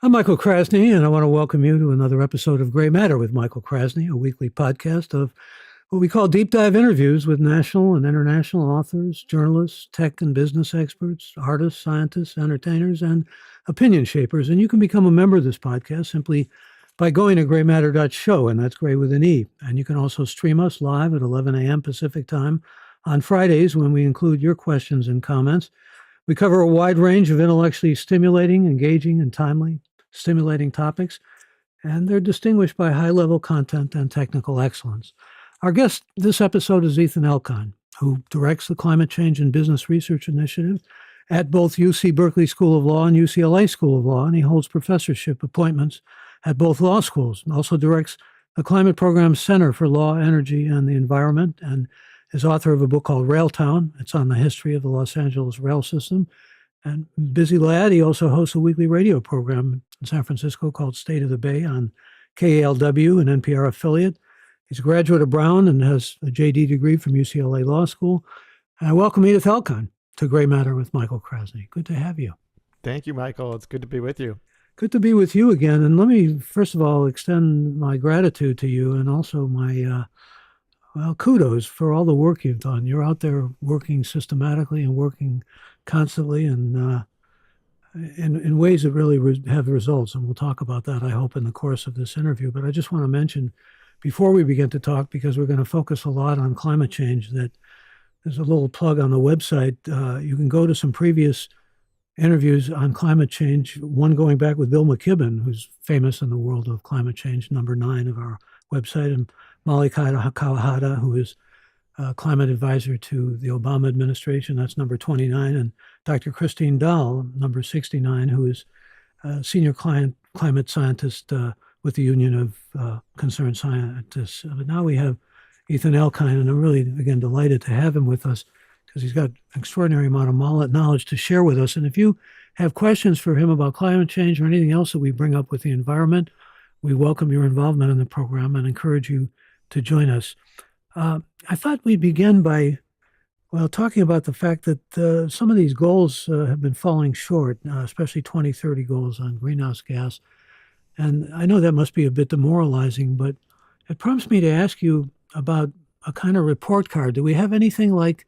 I'm Michael Krasny, and I want to welcome you to another episode of Gray Matter with Michael Krasny, a weekly podcast of what we call deep dive interviews with national and international authors, journalists, tech and business experts, artists, scientists, entertainers, and opinion shapers. And you can become a member of this podcast simply by going to graymatter.show, and that's gray with an E. And you can also stream us live at 11 a.m. Pacific time on Fridays when we include your questions and comments. We cover a wide range of intellectually stimulating, engaging, and timely stimulating topics, and they're distinguished by high level content and technical excellence. Our guest this episode is Ethan Elkind, who directs the Climate Change and Business Research Initiative at both UC Berkeley School of Law and UCLA School of Law, and he holds professorship appointments at both law schools. Also directs the Climate Program Center for Law, Energy, and the Environment, and is author of a book called Railtown. It's on the history of the Los Angeles rail system. And busy lad, he also hosts a weekly radio program in San Francisco called State of the Bay on KALW, an NPR affiliate. He's a graduate of Brown and has a JD degree from UCLA Law School. And I welcome Edith Elkind to Gray Matter with Michael Krasny. Good to have you. Thank you, Michael. It's good to be with you. Good to be with you again. And let me, first of all, extend my gratitude to you and also my kudos for all the work you've done. You're out there working systematically and working constantly and in ways that really have results. And we'll talk about that, I hope, in the course of this interview. But I just want to mention, before we begin to talk, because we're going to focus a lot on climate change, that there's a little plug on the website. You can go to some previous interviews on climate change, one going back with Bill McKibben, who's famous in the world of climate change, number 9 of our website, and Molly Kawahata, who is climate advisor to the Obama administration. That's number 29. And Dr. Christine Dahl, number 69, who is a senior climate scientist with the Union of Concerned Scientists. But now we have Ethan Elkind, and I'm really, again, delighted to have him with us because he's got an extraordinary amount of knowledge to share with us. And if you have questions for him about climate change or anything else that we bring up with the environment, we welcome your involvement in the program and encourage you to join us. I thought we'd begin by, talking about the fact that some of these goals have been falling short, especially 2030 goals on greenhouse gas. And I know that must be a bit demoralizing, but it prompts me to ask you about a kind of report card. Do we have anything like,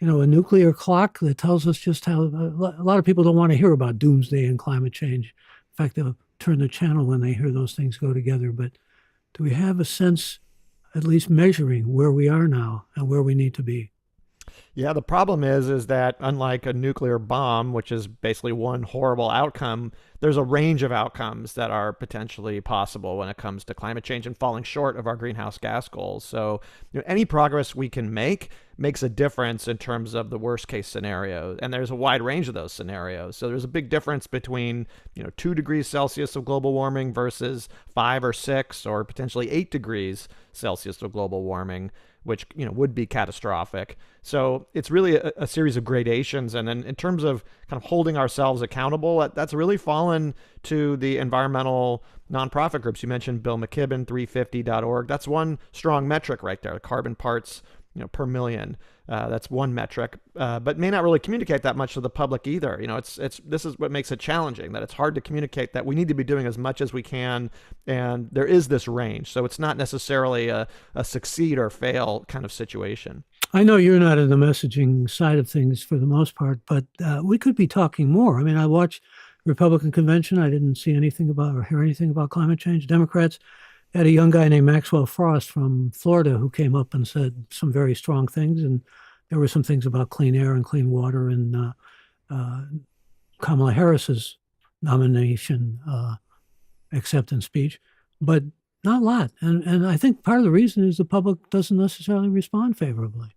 a nuclear clock that tells us just how a lot of people don't want to hear about doomsday and climate change. In fact, they'll turn the channel when they hear those things go together. But do we have a sense, at least measuring where we are now and where we need to be? Yeah, the problem is that unlike a nuclear bomb, which is basically one horrible outcome, there's a range of outcomes that are potentially possible when it comes to climate change and falling short of our greenhouse gas goals. So, any progress we can make makes a difference in terms of the worst case scenario. And there's a wide range of those scenarios. So there's a big difference between, 2 degrees Celsius of global warming versus 5 or 6 or potentially 8 degrees Celsius of global warming, which would be catastrophic. So it's really a series of gradations. And then in terms of kind of holding ourselves accountable, that's really fallen to the environmental nonprofit groups. You mentioned Bill McKibben, 350.org. That's one strong metric right there, carbon parts per million. That's one metric, but may not really communicate that much to the public either. This is what makes it challenging, that it's hard to communicate that we need to be doing as much as we can, and there is this range. So it's not necessarily a succeed or fail kind of situation. I know you're not in the messaging side of things for the most part, but we could be talking more. I mean, I watched Republican convention. I didn't see anything about or hear anything about climate change. Democrats had a young guy named Maxwell Frost from Florida who came up and said some very strong things. And there were some things about clean air and clean water in Kamala Harris's nomination acceptance speech, but not a lot. And I think part of the reason is the public doesn't necessarily respond favorably.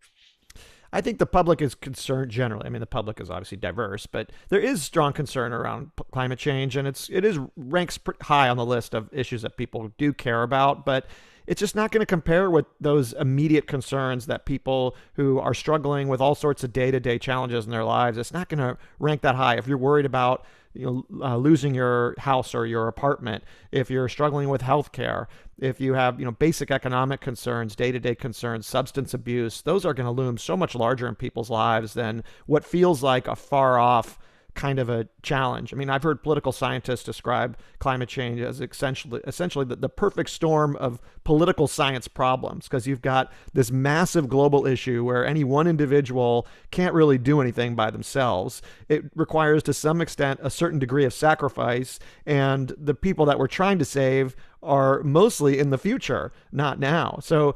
I think the public is concerned generally. I mean, the public is obviously diverse, but there is strong concern around climate change, and it is ranks high on the list of issues that people do care about, but it's just not going to compare with those immediate concerns that people who are struggling with all sorts of day-to-day challenges in their lives, it's not going to rank that high. If you're worried about losing your house or your apartment, if you're struggling with healthcare, if you have basic economic concerns, day-to-day concerns, substance abuse, those are going to loom so much larger in people's lives than what feels like a far-off kind of a challenge. I mean, I've heard political scientists describe climate change as essentially the perfect storm of political science problems, because you've got this massive global issue where any one individual can't really do anything by themselves. It requires, to some extent, a certain degree of sacrifice, and the people that we're trying to save are mostly in the future, not now. So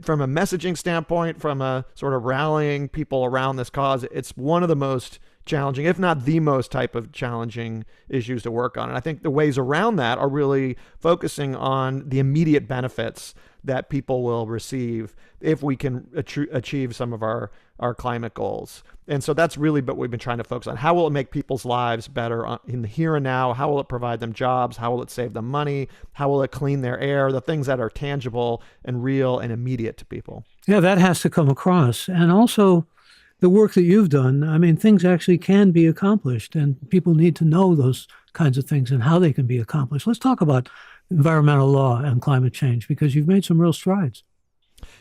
from a messaging standpoint, from a sort of rallying people around this cause, it's one of the most challenging, if not the most type of challenging issues to work on. And I think the ways around that are really focusing on the immediate benefits that people will receive if we can achieve some of our climate goals. And so that's really what we've been trying to focus on. How will it make people's lives better in the here and now? How will it provide them jobs? How will it save them money? How will it clean their air? The things that are tangible and real and immediate to people. Yeah, that has to come across. And also the work that you've done, I mean, things actually can be accomplished, and people need to know those kinds of things and how they can be accomplished. Let's talk about environmental law and climate change, because you've made some real strides.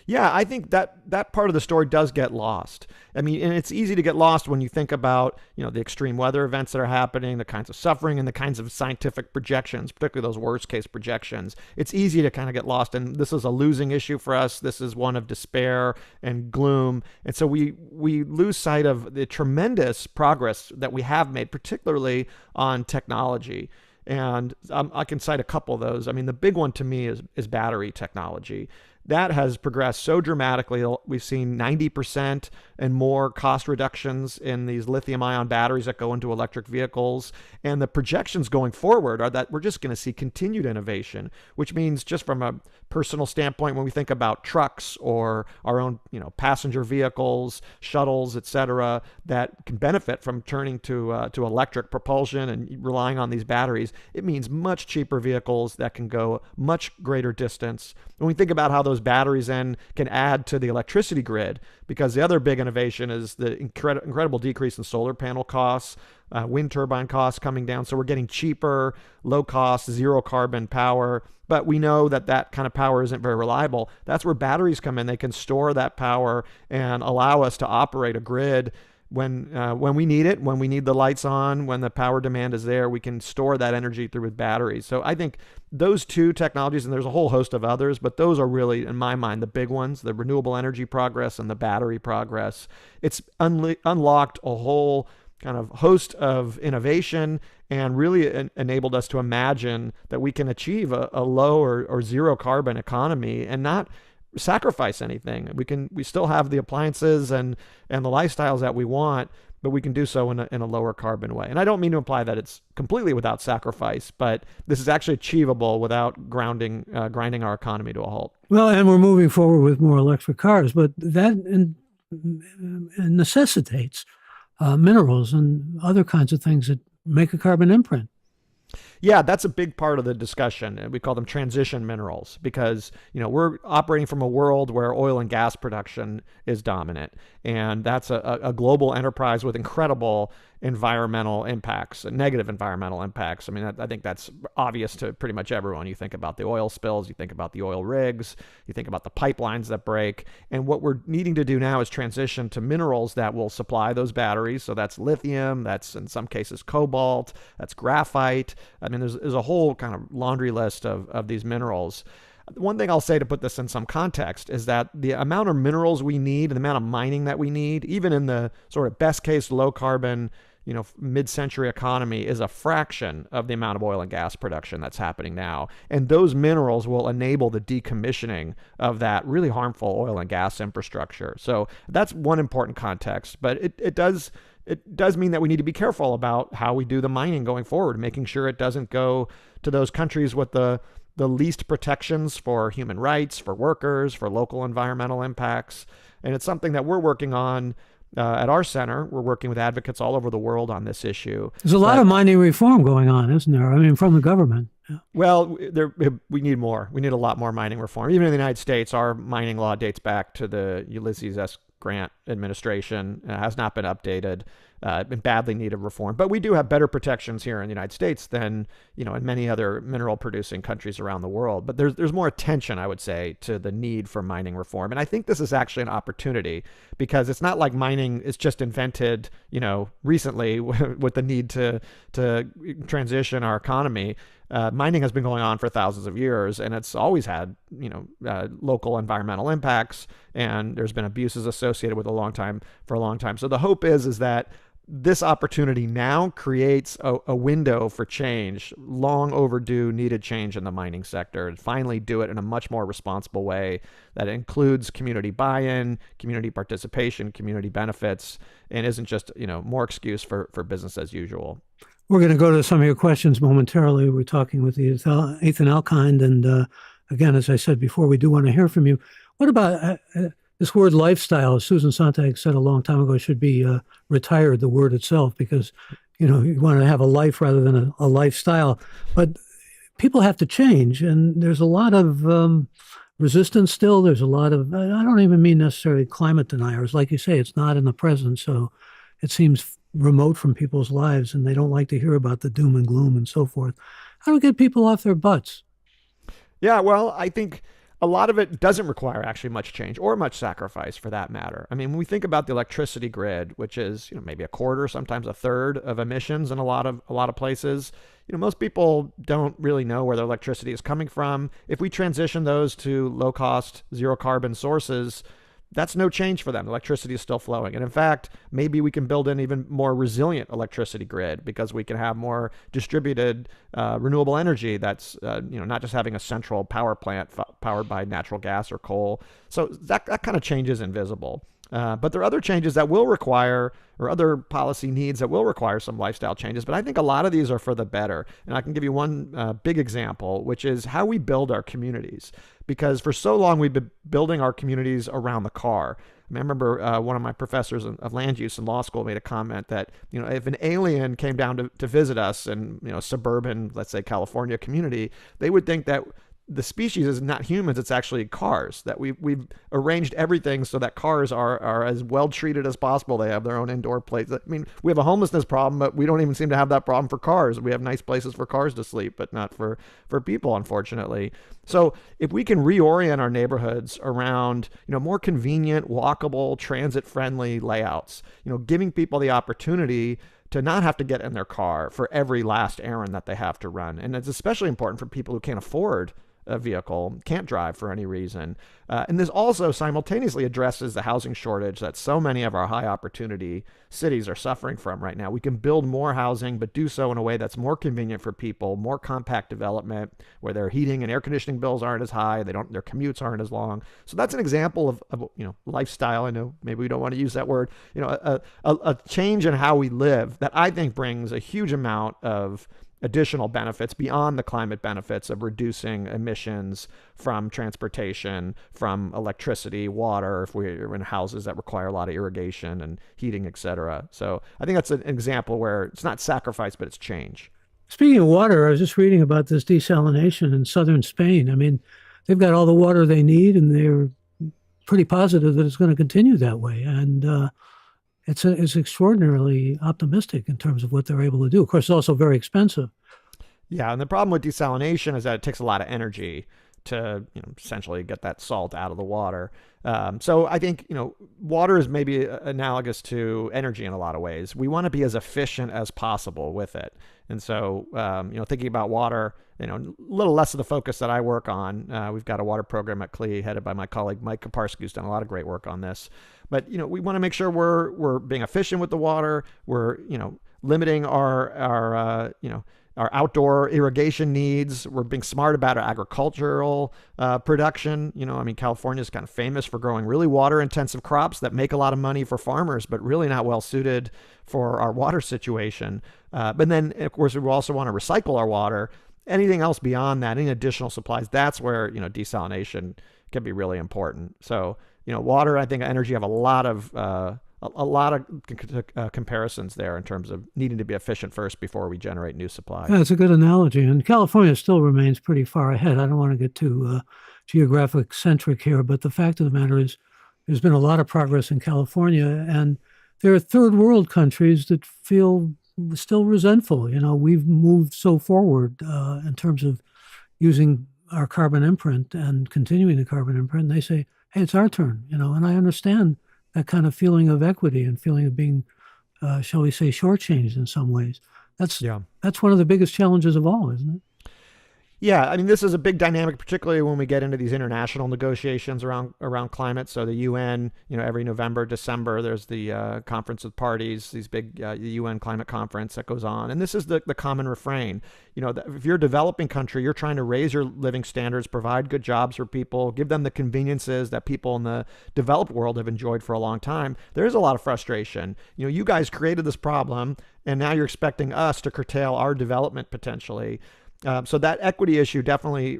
Yeah, I think that part of the story does get lost. I mean, and it's easy to get lost when you think about, the extreme weather events that are happening, the kinds of suffering, and the kinds of scientific projections, particularly those worst case projections. It's easy to kind of get lost, and this is a losing issue for us. This is one of despair and gloom. And so we lose sight of the tremendous progress that we have made, particularly on technology. And I can cite a couple of those. I mean, the big one to me is battery technology. That has progressed so dramatically. We've seen 90% and more cost reductions in these lithium-ion batteries that go into electric vehicles. And the projections going forward are that we're just going to see continued innovation, which means, just from a personal standpoint, when we think about trucks or our own, passenger vehicles, shuttles, et cetera, that can benefit from turning to electric propulsion and relying on these batteries, it means much cheaper vehicles that can go much greater distance. When we think about how those batteries then can add to the electricity grid, because the other big innovation is the incredible decrease in solar panel costs, wind turbine costs coming down. So we're getting cheaper, low cost, zero carbon power. But we know that kind of power isn't very reliable. That's where batteries come in. They can store that power and allow us to operate a grid when we need it, when we need the lights on, when the power demand is there. We can store that energy through with batteries. So I think those two technologies, and there's a whole host of others, but those are really, in my mind, the big ones: the renewable energy progress and the battery progress. It's unlocked a whole kind of host of innovation, and really enabled us to imagine that we can achieve a low or zero carbon economy and not sacrifice anything. We still have the appliances and the lifestyles that we want, but we can do so in a lower carbon way. And I don't mean to imply that it's completely without sacrifice, but this is actually achievable without grinding our economy to a halt. Well, and we're moving forward with more electric cars, but that necessitates minerals and other kinds of things that make a carbon imprint. Yeah, that's a big part of the discussion. We call them transition minerals, because we're operating from a world where oil and gas production is dominant, and that's a global enterprise with incredible environmental impacts, negative environmental impacts. I mean, I think that's obvious to pretty much everyone. You think about the oil spills, you think about the oil rigs, you think about the pipelines that break. And what we're needing to do now is transition to minerals that will supply those batteries. So that's lithium, that's in some cases cobalt, that's graphite. I mean, there's a whole kind of laundry list of these minerals. One thing I'll say to put this in some context is that the amount of minerals we need and the amount of mining that we need, even in the sort of best case low carbon, mid-century economy, is a fraction of the amount of oil and gas production that's happening now. And those minerals will enable the decommissioning of that really harmful oil and gas infrastructure. So that's one important context. But it does mean that we need to be careful about how we do the mining going forward, making sure it doesn't go to those countries with the least protections for human rights, for workers, for local environmental impacts. And it's something that we're working on at our center. We're working with advocates all over the world on this issue. There's a lot of mining reform going on, isn't there? I mean, from the government. Yeah. Well, we need more. We need a lot more mining reform. Even in the United States, our mining law dates back to the Ulysses S. Grant administration. It has not been updated. in badly needed reform. But we do have better protections here in the United States than in many other mineral producing countries around the world. But there's more attention, I would say, to the need for mining reform. And I think this is actually an opportunity because it's not like mining is just invented, recently with the need to transition our economy. Mining has been going on for thousands of years, and it's always had, local environmental impacts, and there's been abuses associated with for a long time. So the hope is that this opportunity now creates a window for change, long overdue, needed change in the mining sector, and finally do it in a much more responsible way that includes community buy-in, community participation, community benefits, and isn't just, more excuse for business as usual. We're going to go to some of your questions momentarily. We're talking with Ethan Elkind. And again, as I said before, we do want to hear from you. What about this word lifestyle? Susan Sontag said a long time ago, should be retired, the word itself, because, you want to have a life rather than a lifestyle. But people have to change. And there's a lot of resistance still. There's a lot of, I don't even mean necessarily climate deniers. Like you say, it's not in the present. So it seems remote from people's lives, and they don't like to hear about the doom and gloom and so forth. How do we get people off their butts? Yeah, well, I think a lot of it doesn't require actually much change or much sacrifice for that matter. I mean, when we think about the electricity grid, which is, maybe a quarter, sometimes a third of emissions in a lot of places, most people don't really know where their electricity is coming from. If we transition those to low cost, zero carbon sources, that's no change for them. Electricity is still flowing. And in fact, maybe we can build an even more resilient electricity grid because we can have more distributed renewable energy that's, not just having a central power plant powered by natural gas or coal. So that kind of change is invisible. But there are other changes that will require, or other policy needs that will require some lifestyle changes. But I think a lot of these are for the better. And I can give you one big example, which is how we build our communities. Because for so long, we've been building our communities around the car. I remember one of my professors of land use in law school made a comment that, if an alien came down to visit us in, suburban, let's say California community, they would think that the species is not humans, it's actually cars, that we've arranged everything so that cars are as well treated as possible. They have their own indoor places. I mean, we have a homelessness problem, but we don't even seem to have that problem for cars. We have nice places for cars to sleep, but not for people, unfortunately. So if we can reorient our neighborhoods around, more convenient, walkable, transit-friendly layouts, giving people the opportunity to not have to get in their car for every last errand that they have to run. And it's especially important for people who can't afford a vehicle, can't drive for any reason. And this also simultaneously addresses the housing shortage that so many of our high opportunity cities are suffering from right now. We can build more housing, but do so in a way that's more convenient for people, more compact development, where their heating and air conditioning bills aren't as high, their commutes aren't as long. So that's an example of lifestyle. I know maybe we don't want to use that word, a change in how we live that I think brings a huge amount of additional benefits beyond the climate benefits of reducing emissions from transportation, from electricity, water, if we're in houses that require a lot of irrigation and heating, etc. So I think that's an example where it's not sacrifice, but it's change. Speaking of water, I was just reading about this desalination in southern Spain. I mean, they've got all the water they need, and they're pretty positive that it's going to continue that way. And it's extraordinarily optimistic in terms of what they're able to do. Of course, it's also very expensive. Yeah, and the problem with desalination is that it takes a lot of energy to essentially get that salt out of the water. So I think water is maybe analogous to energy in a lot of ways. We want to be as efficient as possible with it, and so thinking about water, a little less of the focus that I work on. We've got a water program at CLE headed by my colleague Mike Kaparsky, who's done a lot of great work on this. But we want to make sure we're being efficient with the water. We're limiting our outdoor irrigation needs. We're being smart about our agricultural production. California is kind of famous for growing really water-intensive crops that make a lot of money for farmers, but really not well suited for our water situation. But then, of course, we also want to recycle our water. Anything else beyond that, any additional supplies, that's where desalination can be really important. So water, I think, energy have a lot of comparisons there in terms of needing to be efficient first before we generate new supply. Yeah, that's a good analogy. And California still remains pretty far ahead. I don't want to get too geographic centric here, but the fact of the matter is there's been a lot of progress in California, and there are third world countries that feel still resentful. We've moved so forward in terms of using our carbon imprint and continuing the carbon imprint. And they say, hey, it's our turn, and I understand that kind of feeling of equity and feeling of being, shall we say, shortchanged in some ways. That's Yeah. that's one of the biggest challenges of all, isn't it? Yeah, I mean, this is a big dynamic, particularly when we get into these international negotiations around climate. So the UN, every November, December, there's the conference of parties, these big the UN climate conference that goes on, and this is the common refrain. If you're a developing country, you're trying to raise your living standards, provide good jobs for people, give them the conveniences that people in the developed world have enjoyed for a long time. There is a lot of frustration. You guys created this problem, and now you're expecting us to curtail our development potentially. So that equity issue definitely,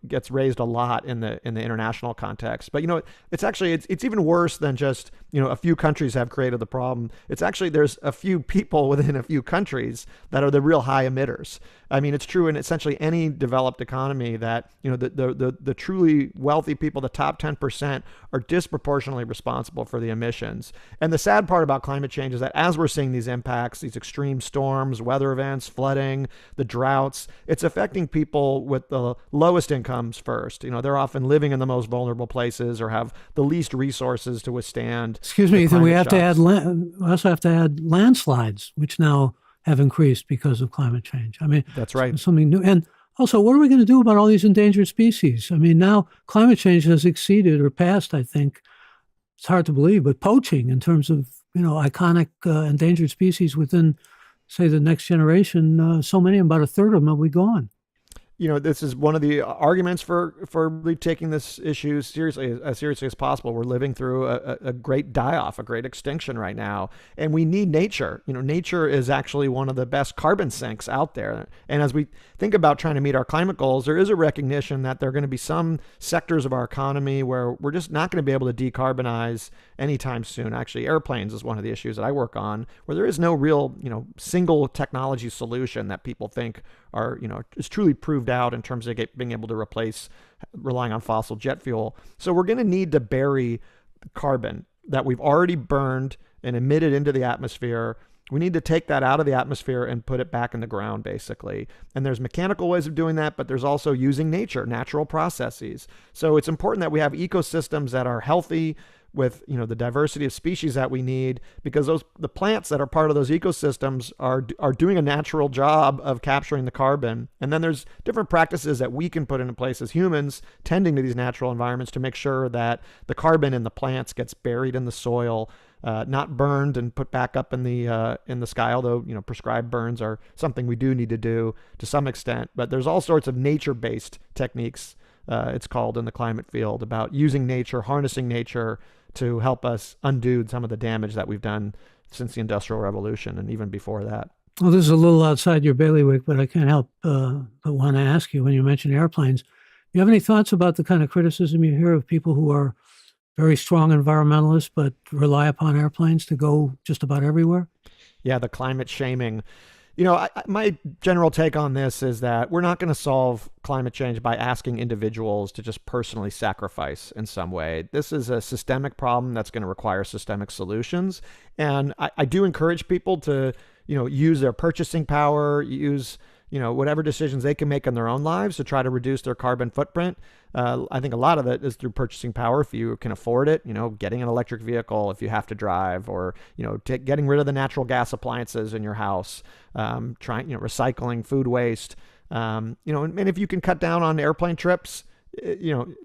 gets raised a lot in the international context. But it's even worse than just a few countries have created the problem. It's actually there's a few people within a few countries that are the real high emitters. I mean, it's true in essentially any developed economy that the truly wealthy people, the top 10%, are disproportionately responsible for the emissions. And the sad part about climate change is that as we're seeing these impacts, these extreme storms, weather events, flooding, the droughts, it's affecting people with the lowest incomes first. They're often living in the most vulnerable places or have the least resources to withstand. Excuse me, Ethan, we also have to add landslides, which now have increased because of climate change. I mean, That's right. Something new. And also, what are we going to do about all these endangered species? I mean, now climate change has exceeded or passed, I think, it's hard to believe, but poaching in terms of, iconic endangered species within, say, the next generation, so many, about a third of them will be gone. This is one of the arguments for really taking this issue seriously as possible. We're living through a great die-off, a great extinction right now, and we need nature. Nature is actually one of the best carbon sinks out there. And as we think about trying to meet our climate goals, there is a recognition that there are going to be some sectors of our economy where we're just not going to be able to decarbonize anytime soon. Actually, airplanes is one of the issues that I work on, where there is no real, single technology solution that people think are, is truly proved out in terms of being able to replace relying on fossil jet fuel. So we're going to need to bury carbon that we've already burned and emitted into the atmosphere. We need to take that out of the atmosphere and put it back in the ground, basically. And there's mechanical ways of doing that, but there's also using nature, natural processes. So it's important that we have ecosystems that are healthy, with the diversity of species that we need, because the plants that are part of those ecosystems are doing a natural job of capturing the carbon. And then there's different practices that we can put into place as humans tending to these natural environments to make sure that the carbon in the plants gets buried in the soil, not burned and put back up in the sky. Although prescribed burns are something we do need to do to some extent, but there's all sorts of nature-based techniques. It's called in the climate field, about using nature, harnessing nature to help us undo some of the damage that we've done since the Industrial Revolution and even before that. Well, this is a little outside your bailiwick, but I can't help but want to ask you, when you mention airplanes, do you have any thoughts about the kind of criticism you hear of people who are very strong environmentalists but rely upon airplanes to go just about everywhere? Yeah, the climate shaming. My general take on this is that we're not going to solve climate change by asking individuals to just personally sacrifice in some way. This is a systemic problem that's going to require systemic solutions. And I do encourage people to, use their purchasing power, use whatever decisions they can make in their own lives to try to reduce their carbon footprint. I think a lot of it is through purchasing power. If you can afford it, getting an electric vehicle if you have to drive, or, getting rid of the natural gas appliances in your house, recycling food waste, and if you can cut down on airplane trips,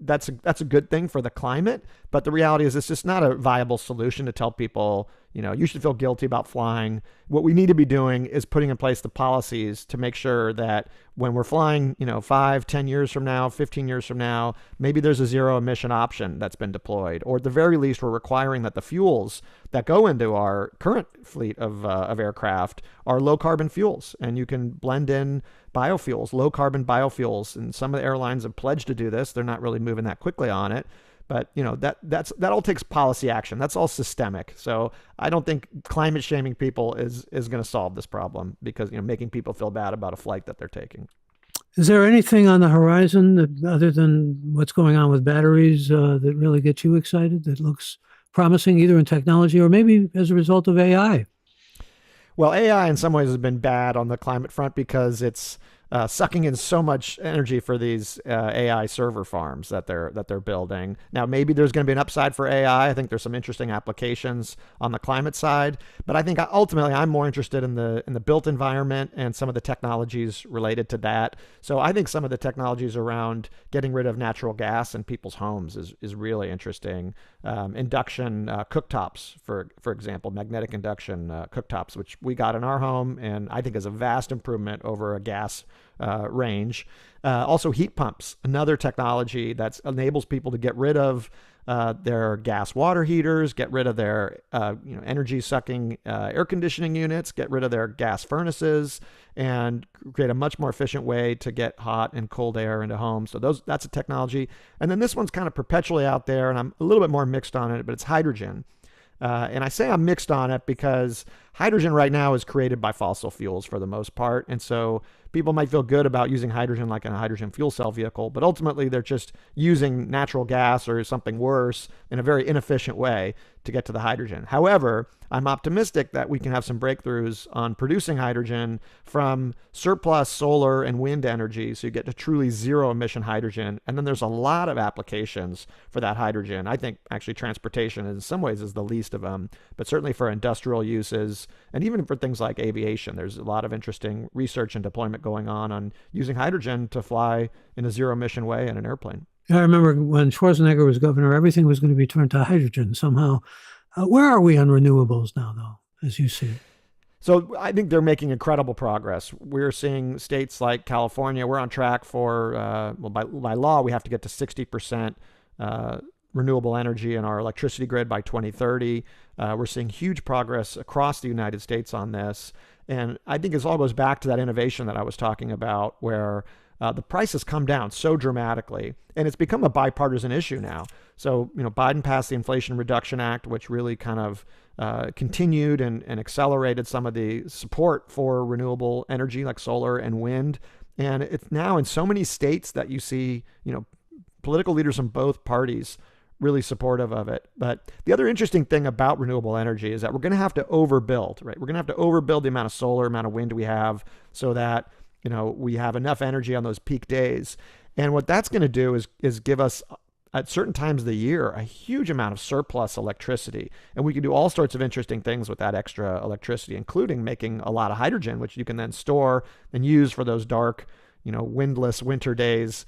that's a good thing for the climate. But the reality is it's just not a viable solution to tell people, you should feel guilty about flying. What we need to be doing is putting in place the policies to make sure that when we're flying, 5, 10 years from now, 15 years from now, maybe there's a zero emission option that's been deployed, or at the very least, we're requiring that the fuels that go into our current fleet of aircraft are low carbon fuels, and you can blend in biofuels, low carbon biofuels. And some of the airlines have pledged to do this. They're not really moving that quickly on it. But that all takes policy action. That's all systemic. So I don't think climate shaming people is going to solve this problem, because making people feel bad about a flight that they're taking. Is there anything on the horizon that, other than what's going on with batteries, that really gets you excited? That looks promising either in technology or maybe as a result of AI. Well, AI in some ways has been bad on the climate front because it's sucking in so much energy for these AI server farms that they're building. Now, maybe there's going to be an upside for AI. I think there's some interesting applications on the climate side, but I think ultimately I'm more interested in the built environment and some of the technologies related to that. So I think some of the technologies around getting rid of natural gas in people's homes is really interesting. Induction cooktops, for example, magnetic induction cooktops, which we got in our home, and I think is a vast improvement over a gas range. Also, heat pumps, another technology that enables people to get rid of their gas water heaters, get rid of their energy sucking air conditioning units, get rid of their gas furnaces, and create a much more efficient way to get hot and cold air into homes. So that's a technology. And then this one's kind of perpetually out there, and I'm a little bit more mixed on it, but it's hydrogen. And I say I'm mixed on it because hydrogen right now is created by fossil fuels for the most part. And so people might feel good about using hydrogen like in a hydrogen fuel cell vehicle, but ultimately they're just using natural gas or something worse in a very inefficient way to get to the hydrogen. However, I'm optimistic that we can have some breakthroughs on producing hydrogen from surplus solar and wind energy, so you get to truly zero emission hydrogen. And then there's a lot of applications for that hydrogen. I think actually transportation in some ways is the least of them, but certainly for industrial uses and even for things like aviation, there's a lot of interesting research and deployment going on using hydrogen to fly in a zero emission way in an airplane. I remember when Schwarzenegger was governor, everything was going to be turned to hydrogen somehow. Where are we on renewables now, though, as you see it? So I think they're making incredible progress. We're seeing states like California, we're on track for, by law, we have to get to 60% renewable energy in our electricity grid by 2030. We're seeing huge progress across the United States on this. And I think this all goes back to that innovation that I was talking about, where the price has come down so dramatically, and it's become a bipartisan issue now. So, Biden passed the Inflation Reduction Act, which really kind of continued and accelerated some of the support for renewable energy like solar and wind. And it's now in so many states that you see, political leaders from both parties really supportive of it. But the other interesting thing about renewable energy is that we're going to have to overbuild, right? We're going to have to overbuild the amount of solar, amount of wind we have so that we have enough energy on those peak days. And what that's going to do is give us at certain times of the year a huge amount of surplus electricity. And we can do all sorts of interesting things with that extra electricity, including making a lot of hydrogen, which you can then store and use for those dark, windless winter days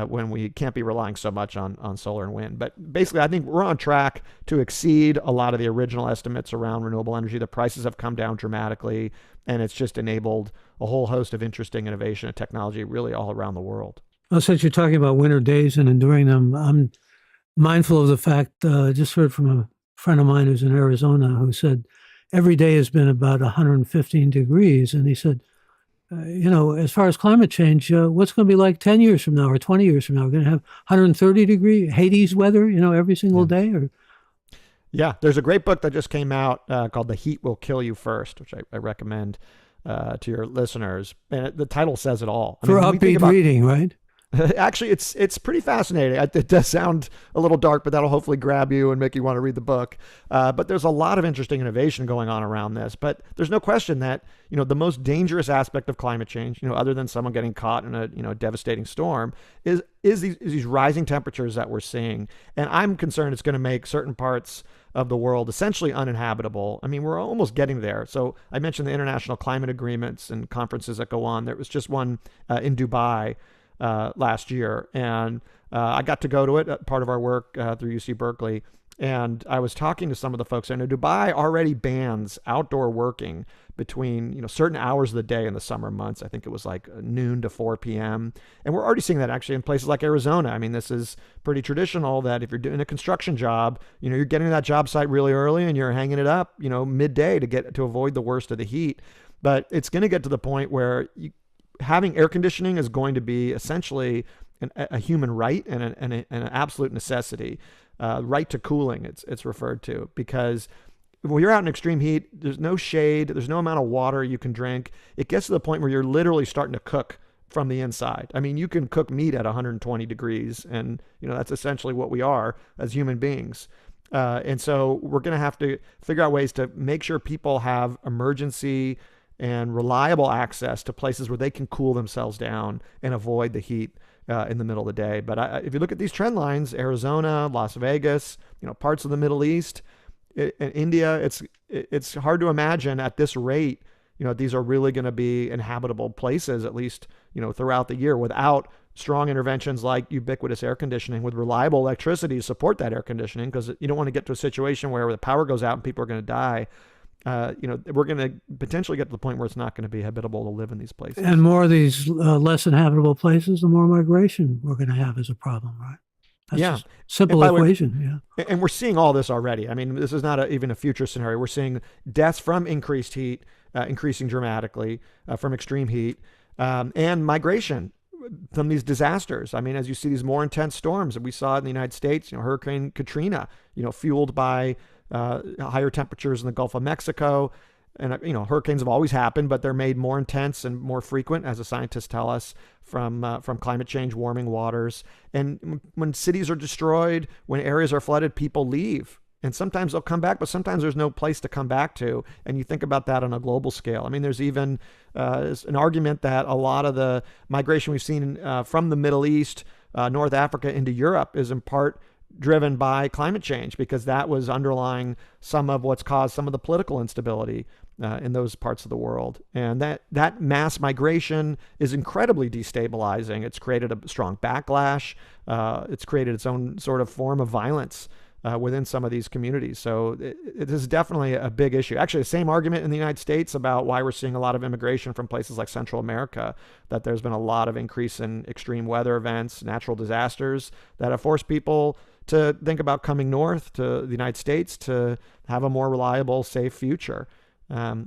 when we can't be relying so much on solar and wind. But basically, I think we're on track to exceed a lot of the original estimates around renewable energy. The prices have come down dramatically, and it's just enabled a whole host of interesting innovation and technology really all around the world. Well, since you're talking about winter days and enduring them, I'm mindful of the fact, just heard from a friend of mine who's in Arizona who said every day has been about 115 degrees. And he said, as far as climate change, what's going to be like 10 years from now or 20 years from now? We're going to have 130 degree Hades weather, every single day? Or Yeah, there's a great book that just came out called The Heat Will Kill You First, which I recommend to your listeners. And the title says it all. For upbeat reading, right? Actually, it's pretty fascinating. It does sound a little dark, but that'll hopefully grab you and make you want to read the book. But there's a lot of interesting innovation going on around this. But there's no question that the most dangerous aspect of climate change, other than someone getting caught in a devastating storm, is these rising temperatures that we're seeing. And I'm concerned it's going to make certain parts of the world essentially uninhabitable. I mean, we're almost getting there. So I mentioned the international climate agreements and conferences that go on. There was just one in Dubai last year, and I got to go to it, part of our work through UC Berkeley. And I was talking to some of the folks. I know Dubai already bans outdoor working between certain hours of the day in the summer months. I think it was like noon to 4 p.m. And we're already seeing that actually in places like Arizona. I mean, this is pretty traditional that if you're doing a construction job, you're getting to that job site really early and you're hanging it up, midday to avoid the worst of the heat. But it's going to get to the point where having air conditioning is going to be essentially a human right and an absolute necessity. Right to cooling, it's referred to, because when you're out in extreme heat, there's no shade, there's no amount of water you can drink. It gets to the point where you're literally starting to cook from the inside. I mean, you can cook meat at 120 degrees, and that's essentially what we are as human beings. And so we're going to have to figure out ways to make sure people have emergency and reliable access to places where they can cool themselves down and avoid the heat in the middle of the day. But if you look at these trend lines, Arizona, Las Vegas, parts of the Middle East, India, it's hard to imagine at this rate, these are really going to be inhabitable places, at least, throughout the year, without strong interventions like ubiquitous air conditioning with reliable electricity to support that air conditioning, because you don't want to get to a situation where the power goes out and people are going to die. We're going to potentially get to the point where it's not going to be habitable to live in these places. And more of these less inhabitable places, the more migration we're going to have as a problem, right? That's just simple equation. Yeah. And we're seeing all this already. I mean, this is not even a future scenario. We're seeing deaths from increased heat increasing dramatically from extreme heat, and migration from these disasters. I mean, as you see these more intense storms that we saw in the United States, Hurricane Katrina, fueled by higher temperatures in the Gulf of Mexico. And, hurricanes have always happened, but they're made more intense and more frequent, as the scientists tell us, from climate change, warming waters. And when cities are destroyed, when areas are flooded, people leave. And sometimes they'll come back, but sometimes there's no place to come back to. And you think about that on a global scale. I mean, there's even an argument that a lot of the migration we've seen from the Middle East, North Africa into Europe is in part driven by climate change, because that was underlying some of what's caused some of the political instability in those parts of the world. And that mass migration is incredibly destabilizing. It's created a strong backlash. It's created its own sort of form of violence within some of these communities. So it is definitely a big issue. Actually, the same argument in the United States about why we're seeing a lot of immigration from places like Central America, that there's been a lot of increase in extreme weather events, natural disasters that have forced people to think about coming north to the United States to have a more reliable, safe future.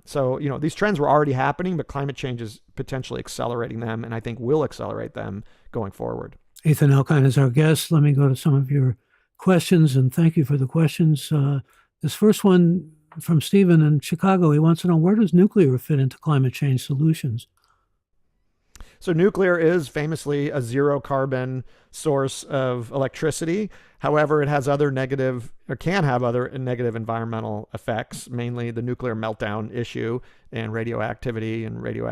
So these trends were already happening, but climate change is potentially accelerating them, and I think will accelerate them going forward. Ethan Elkind is our guest. Let me go to some of your questions, and thank you for the questions. This first one from Stephen in Chicago, he wants to know, where does nuclear fit into climate change solutions? So nuclear is famously a zero carbon source of electricity. However, it has other negative, or can have other negative environmental effects, mainly the nuclear meltdown issue and radioactivity and radio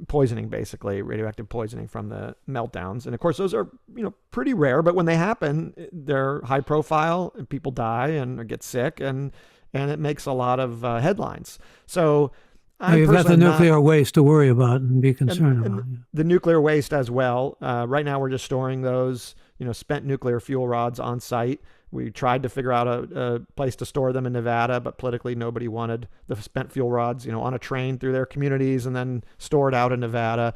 poisoning, basically radioactive poisoning from the meltdowns. And of course, those are pretty rare, but when they happen, they're high profile and people die and get sick, and it makes a lot of headlines. So you've got the nuclear waste to worry about and be concerned about. The nuclear waste as well. Right now, we're just storing those, spent nuclear fuel rods on site. We tried to figure out a place to store them in Nevada, but politically nobody wanted the spent fuel rods, on a train through their communities and then stored out in Nevada.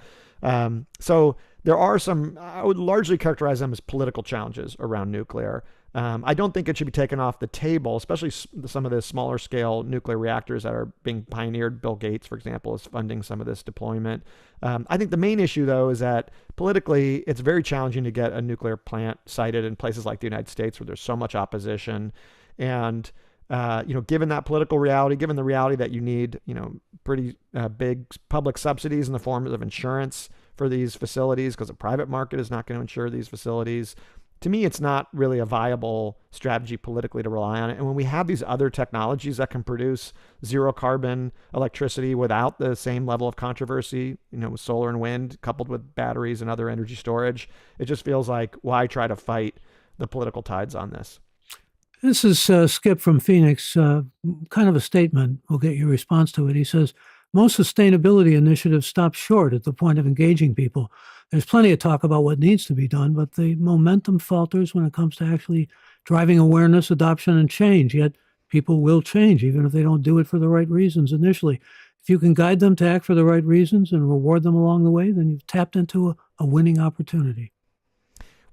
So there are some, I would largely characterize them as political challenges around nuclear. I don't think it should be taken off the table, especially some of the smaller scale nuclear reactors that are being pioneered. Bill Gates, for example, is funding some of this deployment. I think the main issue, though, is that politically, it's very challenging to get a nuclear plant sited in places like the United States where there's so much opposition. And, given that political reality, given the reality that you need, pretty big public subsidies in the form of insurance for these facilities, because the private market is not going to insure these facilities. To me, it's not really a viable strategy politically to rely on it. And when we have these other technologies that can produce zero carbon electricity without the same level of controversy, with solar and wind coupled with batteries and other energy storage, it just feels like, why try to fight the political tides on this? This is Skip from Phoenix, kind of a statement. We'll get your response to it. He says, most sustainability initiatives stop short at the point of engaging people. There's plenty of talk about what needs to be done, but the momentum falters when it comes to actually driving awareness, adoption, and change. Yet people will change, even if they don't do it for the right reasons initially. If you can guide them to act for the right reasons and reward them along the way, then you've tapped into a winning opportunity.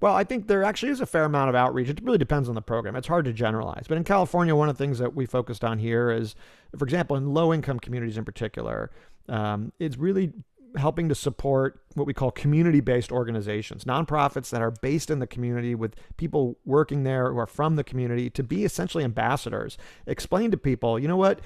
Well, I think there actually is a fair amount of outreach. It really depends on the program. It's hard to generalize. But in California, one of the things that we focused on here is, for example, in low-income communities in particular, it's really helping to support what we call community-based organizations, nonprofits that are based in the community with people working there who are from the community, to be essentially ambassadors. Explain to people, you know what,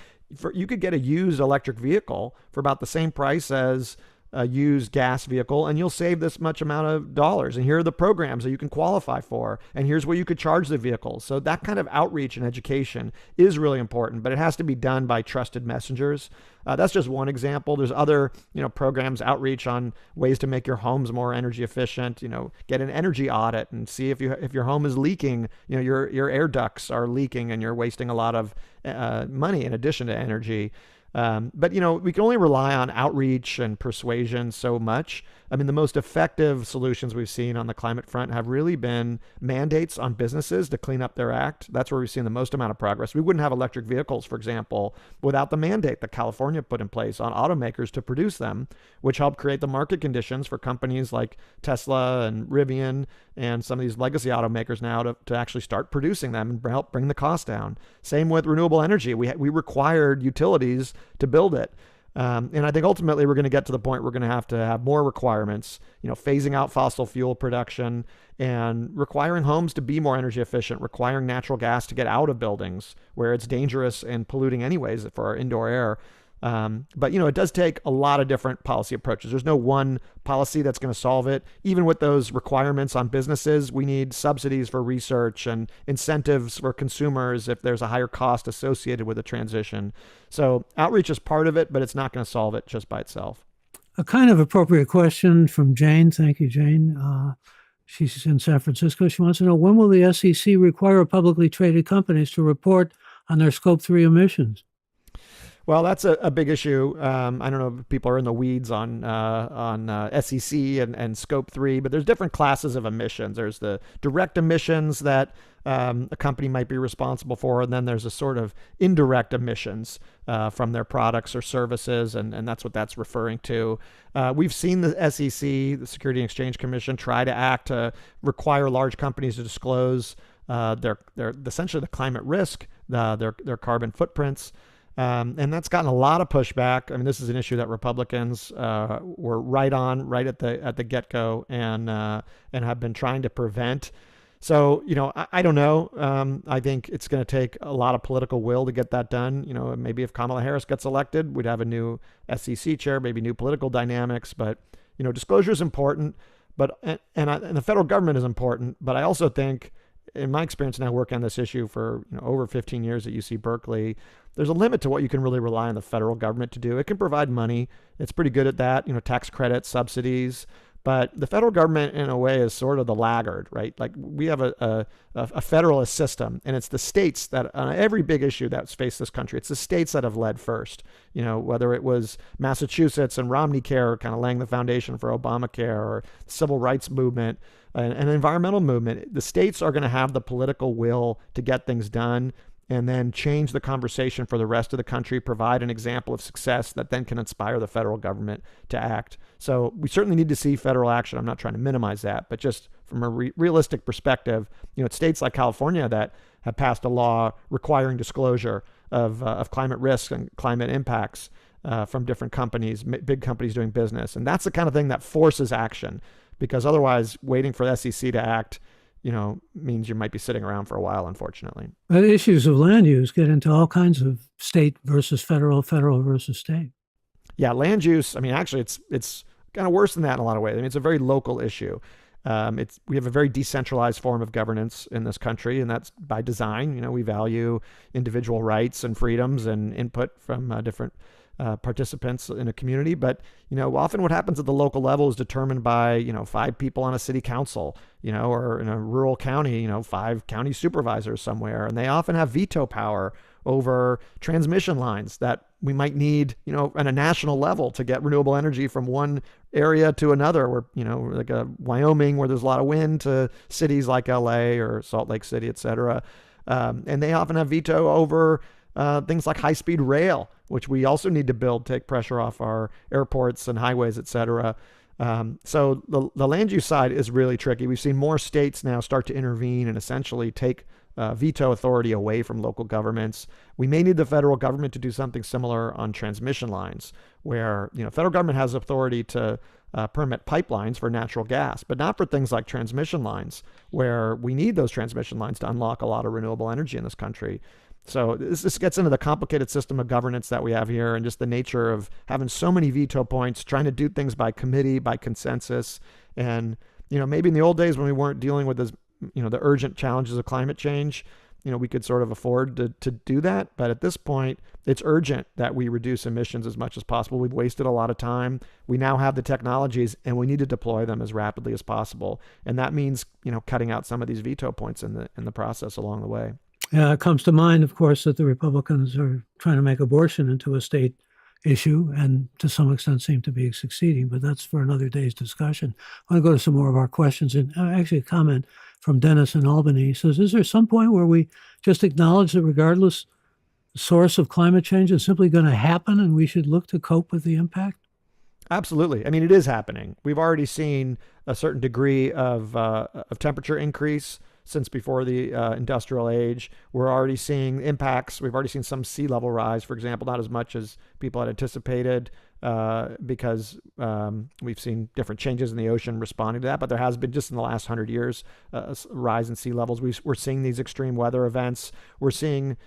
you could get a used electric vehicle for about the same price as a used gas vehicle, and you'll save this much amount of dollars. And here are the programs that you can qualify for. And here's where you could charge the vehicle. So that kind of outreach and education is really important, but it has to be done by trusted messengers. That's just one example. There's other, programs, outreach on ways to make your homes more energy efficient. Get an energy audit and see if your home is leaking. Your air ducts are leaking and you're wasting a lot of money in addition to energy. But we can only rely on outreach and persuasion so much. I mean, the most effective solutions we've seen on the climate front have really been mandates on businesses to clean up their act. That's where we've seen the most amount of progress. We wouldn't have electric vehicles, for example, without the mandate that California put in place on automakers to produce them, which helped create the market conditions for companies like Tesla and Rivian and some of these legacy automakers now to actually start producing them and help bring the cost down. Same with renewable energy. We required utilities to build it. And I think ultimately we're going to get to the point we're going to have more requirements, phasing out fossil fuel production and requiring homes to be more energy efficient, requiring natural gas to get out of buildings where it's dangerous and polluting anyways for our indoor air. But it does take a lot of different policy approaches. There's no one policy that's going to solve it. Even with those requirements on businesses, we need subsidies for research and incentives for consumers if there's a higher cost associated with a transition. So outreach is part of it, but it's not going to solve it just by itself. A kind of appropriate question from Jane. Thank you, Jane. She's in San Francisco. She wants to know, when will the SEC require publicly traded companies to report on their Scope 3 emissions? Well, that's a big issue. I don't know if people are in the weeds on SEC and Scope 3, but there's different classes of emissions. There's the direct emissions that a company might be responsible for, and then there's a sort of indirect emissions from their products or services, and that's what that's referring to. We've seen the SEC, the Security and Exchange Commission, try to act to require large companies to disclose their essentially the climate risk, their carbon footprints. And that's gotten a lot of pushback. I mean, this is an issue that Republicans were right at the get-go and have been trying to prevent. So, I don't know. I think it's going to take a lot of political will to get that done. Maybe if Kamala Harris gets elected, we'd have a new SEC chair, maybe new political dynamics. But, disclosure is important. But and the federal government is important. But I also think, in my experience now working on this issue for over 15 years at UC Berkeley, there's a limit to what you can really rely on the federal government to do. It can provide money. It's pretty good at that, tax credits, subsidies. But the federal government, in a way, is sort of the laggard, right? Like, we have a federalist system, and it's the states that, on every big issue that's faced this country, it's the states that have led first. Whether it was Massachusetts and Romney Care kind of laying the foundation for Obamacare, or the civil rights movement, and environmental movement, the states are going to have the political will to get things done and then change the conversation for the rest of the country, provide an example of success that then can inspire the federal government to act. So we certainly need to see federal action. I'm not trying to minimize that, but just from a realistic perspective, it's states like California that have passed a law requiring disclosure of climate risks and climate impacts from different companies, big companies doing business. And that's the kind of thing that forces action, because otherwise waiting for the SEC to act means you might be sitting around for a while, unfortunately. But issues of land use get into all kinds of state versus federal, federal versus state. Yeah, land use, I mean, actually, it's kind of worse than that in a lot of ways. I mean, it's a very local issue. We have a very decentralized form of governance in this country, and that's by design. We value individual rights and freedoms and input from different participants in a community. But, often what happens at the local level is determined by, 5 people on a city council, or in a rural county, 5 county supervisors somewhere. And they often have veto power over transmission lines that we might need, at a national level to get renewable energy from one area to another, where, like Wyoming, where there's a lot of wind, to cities like LA or Salt Lake City, et cetera. And they often have veto over things like high-speed rail, which we also need to build, take pressure off our airports and highways, et cetera. So the land use side is really tricky. We've seen more states now start to intervene and essentially take veto authority away from local governments. We may need the federal government to do something similar on transmission lines, where federal government has authority to permit pipelines for natural gas, but not for things like transmission lines, where we need those transmission lines to unlock a lot of renewable energy in this country. So this gets into the complicated system of governance that we have here, and just the nature of having so many veto points, trying to do things by committee, by consensus. And, maybe in the old days when we weren't dealing with this, the urgent challenges of climate change, we could sort of afford to do that. But at this point, it's urgent that we reduce emissions as much as possible. We've wasted a lot of time. We now have the technologies, and we need to deploy them as rapidly as possible. And that means, cutting out some of these veto points in the process along the way. Yeah, it comes to mind, of course, that the Republicans are trying to make abortion into a state issue and to some extent seem to be succeeding, but that's for another day's discussion. I want to go to some more of our questions, and actually a comment from Dennis in Albany. He says, is there some point where we just acknowledge that regardless source of climate change is simply going to happen and we should look to cope with the impact? Absolutely. I mean, it is happening. We've already seen a certain degree of temperature increase since before the industrial age. We're already seeing impacts. We've already seen some sea level rise, for example, not as much as people had anticipated because we've seen different changes in the ocean responding to that. But there has been, just in the last 100 years, a rise in sea levels. We're seeing these extreme weather events. We're seeing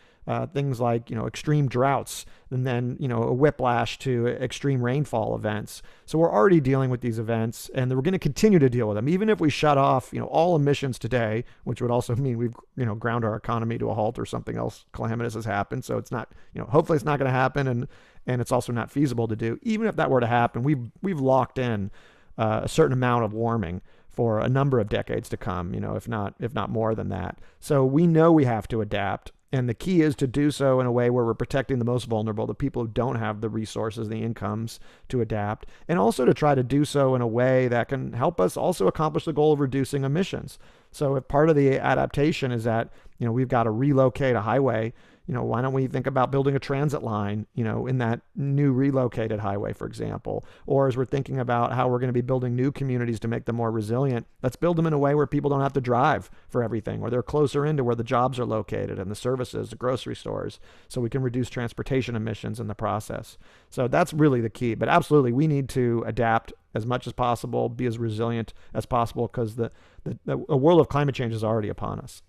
things like, extreme droughts, and then, a whiplash to extreme rainfall events. So we're already dealing with these events, and we're going to continue to deal with them. Even if we shut off, all emissions today, which would also mean we've, ground our economy to a halt or something else calamitous has happened. So it's not, hopefully it's not going to happen. And it's also not feasible to do. Even if that were to happen, we've locked in a certain amount of warming for a number of decades to come, if not more than that. So we know we have to adapt. And the key is to do so in a way where we're protecting the most vulnerable, the people who don't have the resources, the incomes to adapt, and also to try to do so in a way that can help us also accomplish the goal of reducing emissions. So if part of the adaptation is that, we've got to relocate a highway, why don't we think about building a transit line, in that new relocated highway, for example? Or as we're thinking about how we're going to be building new communities to make them more resilient, let's build them in a way where people don't have to drive for everything, or they're closer into where the jobs are located and the services, the grocery stores, so we can reduce transportation emissions in the process. So that's really the key. But absolutely, we need to adapt as much as possible, be as resilient as possible, because the world of climate change is already upon us.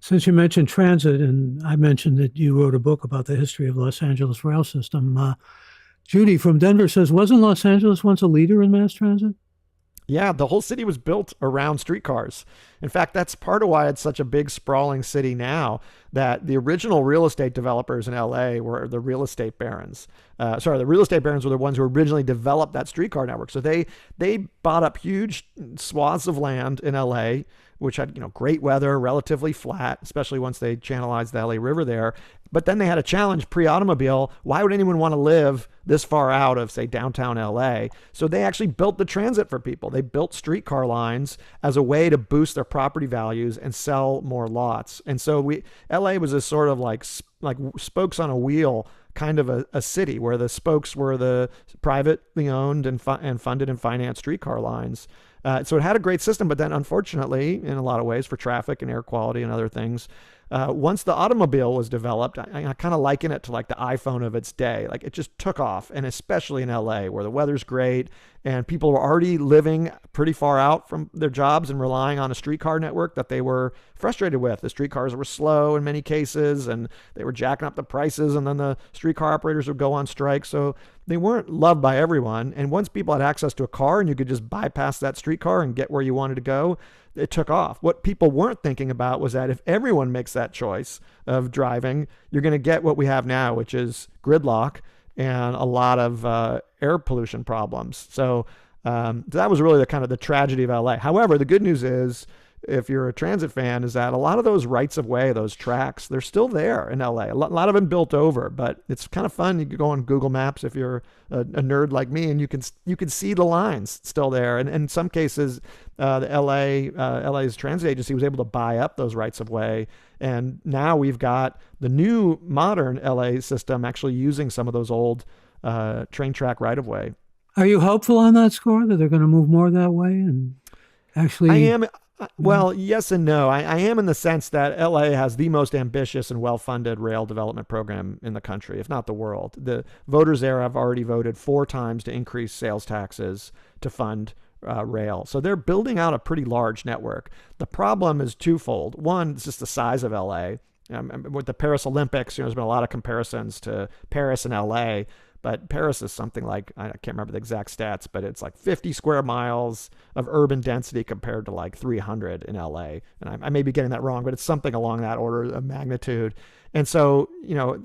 Since you mentioned transit, and I mentioned that you wrote a book about the history of Los Angeles rail system, Judy from Denver says, wasn't Los Angeles once a leader in mass transit? Yeah, the whole city was built around streetcars. In fact, that's part of why it's such a big, sprawling city now, that the original real estate developers in LA were the real estate barons. The real estate barons were the ones who originally developed that streetcar network. So they bought up huge swaths of land in LA, which had, great weather, relatively flat, especially once they channelized the LA River there. But then they had a challenge pre-automobile. Why would anyone want to live this far out of, say, downtown LA? So they actually built the transit for people. They built streetcar lines as a way to boost their property values and sell more lots. And so LA was a sort of like spokes on a wheel kind of a city, where the spokes were the privately owned and funded and financed streetcar lines. So it had a great system, but then unfortunately, in a lot of ways, for traffic and air quality and other things, once the automobile was developed, I kind of liken it to like the iPhone of its day. Like, it just took off, and especially in LA, where the weather's great and people were already living pretty far out from their jobs and relying on a streetcar network that they were frustrated with. The streetcars were slow in many cases, and they were jacking up the prices, and then the streetcar operators would go on strike. So they weren't loved by everyone. And once people had access to a car and you could just bypass that streetcar and get where you wanted to go, it took off. What people weren't thinking about was that if everyone makes that choice of driving, you're going to get what we have now, which is gridlock and a lot of air pollution problems. So that was really the tragedy of LA. However, the good news is, if you're a transit fan, is that a lot of those rights of way, those tracks, they're still there in LA. A lot of them built over, but it's kind of fun. You can go on Google Maps if you're a nerd like me, and you can see the lines still there. And in some cases, the LA's transit agency was able to buy up those rights of way. And now we've got the new modern LA system actually using some of those old train track right of way. Are you hopeful on that score that they're going to move more that way? And actually, I am. Well, yes and no. I am, in the sense that LA has the most ambitious and well-funded rail development program in the country, if not the world. The voters there have already voted 4 times to increase sales taxes to fund rail. So they're building out a pretty large network. The problem is twofold. One, it's just the size of LA. with the Paris Olympics, there's been a lot of comparisons to Paris and LA, but Paris is something like, I can't remember the exact stats, but it's like 50 square miles of urban density compared to like 300 in LA. And I may be getting that wrong, but it's something along that order of magnitude. And so,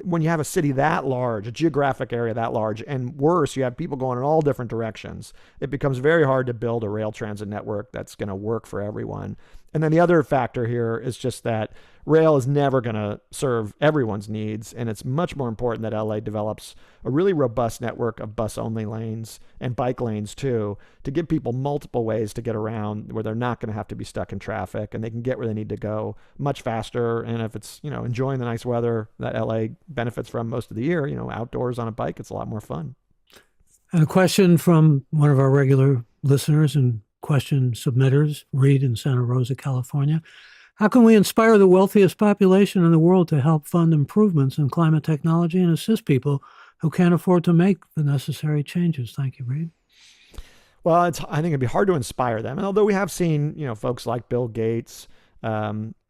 when you have a city that large, a geographic area that large, and worse, you have people going in all different directions, it becomes very hard to build a rail transit network that's going to work for everyone. And then the other factor here is just that rail is never going to serve everyone's needs. And it's much more important that LA develops a really robust network of bus only lanes and bike lanes too, to give people multiple ways to get around where they're not going to have to be stuck in traffic and they can get where they need to go much faster. And if it's, enjoying the nice weather that LA benefits from most of the year, outdoors on a bike, it's a lot more fun. And a question from one of our regular listeners and question submitters, Reed in Santa Rosa, California. How can we inspire the wealthiest population in the world to help fund improvements in climate technology and assist people who can't afford to make the necessary changes? Thank you, Reed. Well, I think it'd be hard to inspire them. And although we have seen, folks like Bill Gates,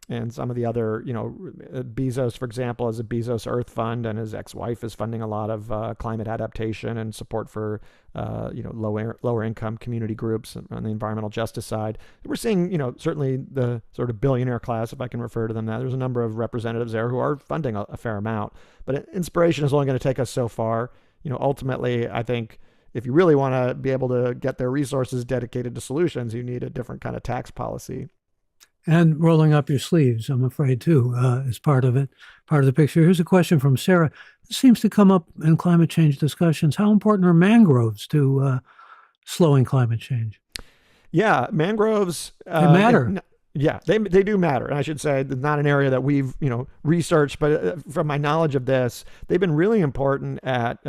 and some of the other, Bezos, for example, has a Bezos Earth Fund, and his ex-wife is funding a lot of climate adaptation and support for, lower income community groups on the environmental justice side. We're seeing, certainly the sort of billionaire class, if I can refer to them that. There's a number of representatives there who are funding a fair amount, but inspiration is only going to take us so far. Ultimately, I think if you really want to be able to get their resources dedicated to solutions, you need a different kind of tax policy. And rolling up your sleeves, I'm afraid, too, is part of it, part of the picture. Here's a question from Sarah. This seems to come up in climate change discussions. How important are mangroves to slowing climate change? Yeah, mangroves They matter. Yeah, they do matter. And I should say, not an area that we've, researched, but from my knowledge of this, they've been really important at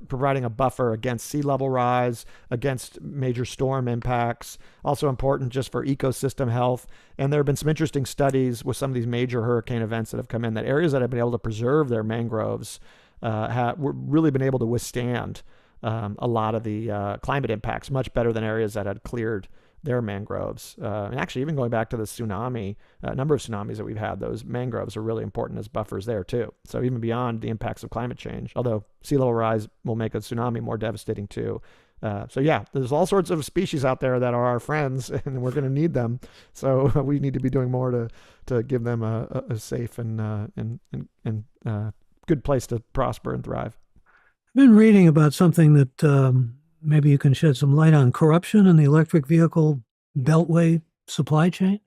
providing a buffer against sea level rise, against major storm impacts, also important just for ecosystem health. And there have been some interesting studies with some of these major hurricane events that have come in, that areas that have been able to preserve their mangroves have really been able to withstand a lot of the climate impacts much better than areas that had cleared their mangroves. And actually, even going back to the tsunami, a number of tsunamis that we've had, those mangroves are really important as buffers there too. So even beyond the impacts of climate change, although sea level rise will make a tsunami more devastating too. So yeah, there's all sorts of species out there that are our friends, and we're going to need them. So we need to be doing more to give them a safe and good place to prosper and thrive. I've been reading about something that maybe you can shed some light on: corruption in the electric vehicle beltway supply chain.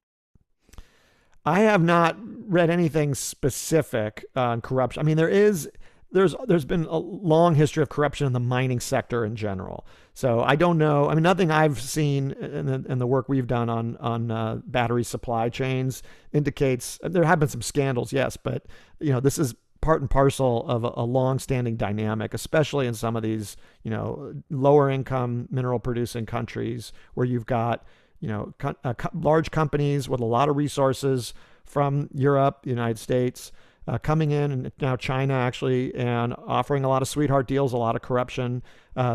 I have not read anything specific on corruption. I mean, there's been a long history of corruption in the mining sector in general. So I don't know. I mean, nothing I've seen in the work we've done on battery supply chains indicates there have been some scandals, yes, but this is part and parcel of a long-standing dynamic, especially in some of these, lower income mineral producing countries where you've got, large companies with a lot of resources from Europe, the United States, coming in, and now China actually, and offering a lot of sweetheart deals, a lot of corruption.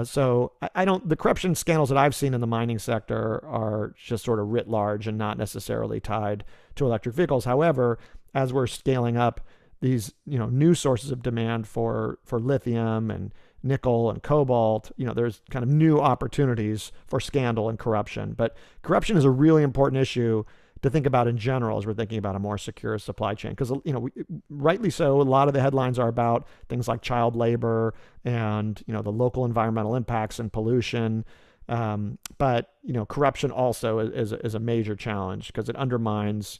So the corruption scandals that I've seen in the mining sector are just sort of writ large and not necessarily tied to electric vehicles. However, as we're scaling up these new sources of demand for lithium and nickel and cobalt, there's kind of new opportunities for scandal and corruption. But corruption is a really important issue to think about in general as we're thinking about a more secure supply chain, because rightly so, a lot of the headlines are about things like child labor and the local environmental impacts and pollution. But corruption also is a major challenge, because it undermines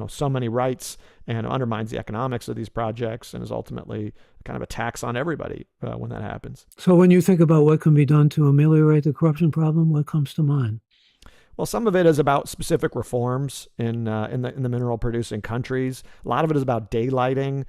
so many rights and undermines the economics of these projects, and is ultimately kind of a tax on everybody when that happens. So when you think about what can be done to ameliorate the corruption problem, what comes to mind? Well, some of it is about specific reforms in the mineral producing countries. A lot of it is about daylighting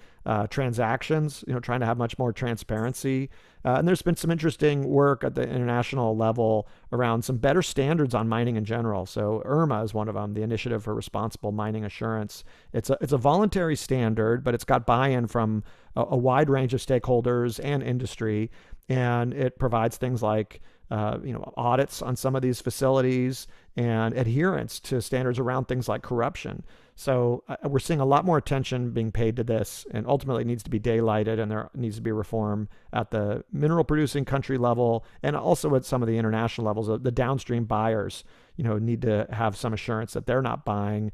transactions, trying to have much more transparency. And there's been some interesting work at the international level around some better standards on mining in general. So IRMA is one of them, the Initiative for Responsible Mining Assurance. It's a voluntary standard, but it's got buy-in from a wide range of stakeholders and industry, and it provides things like audits on some of these facilities and adherence to standards around things like corruption. So we're seeing a lot more attention being paid to this, and ultimately it needs to be daylighted, and there needs to be reform at the mineral producing country level and also at some of the international levels. The downstream buyers, need to have some assurance that they're not buying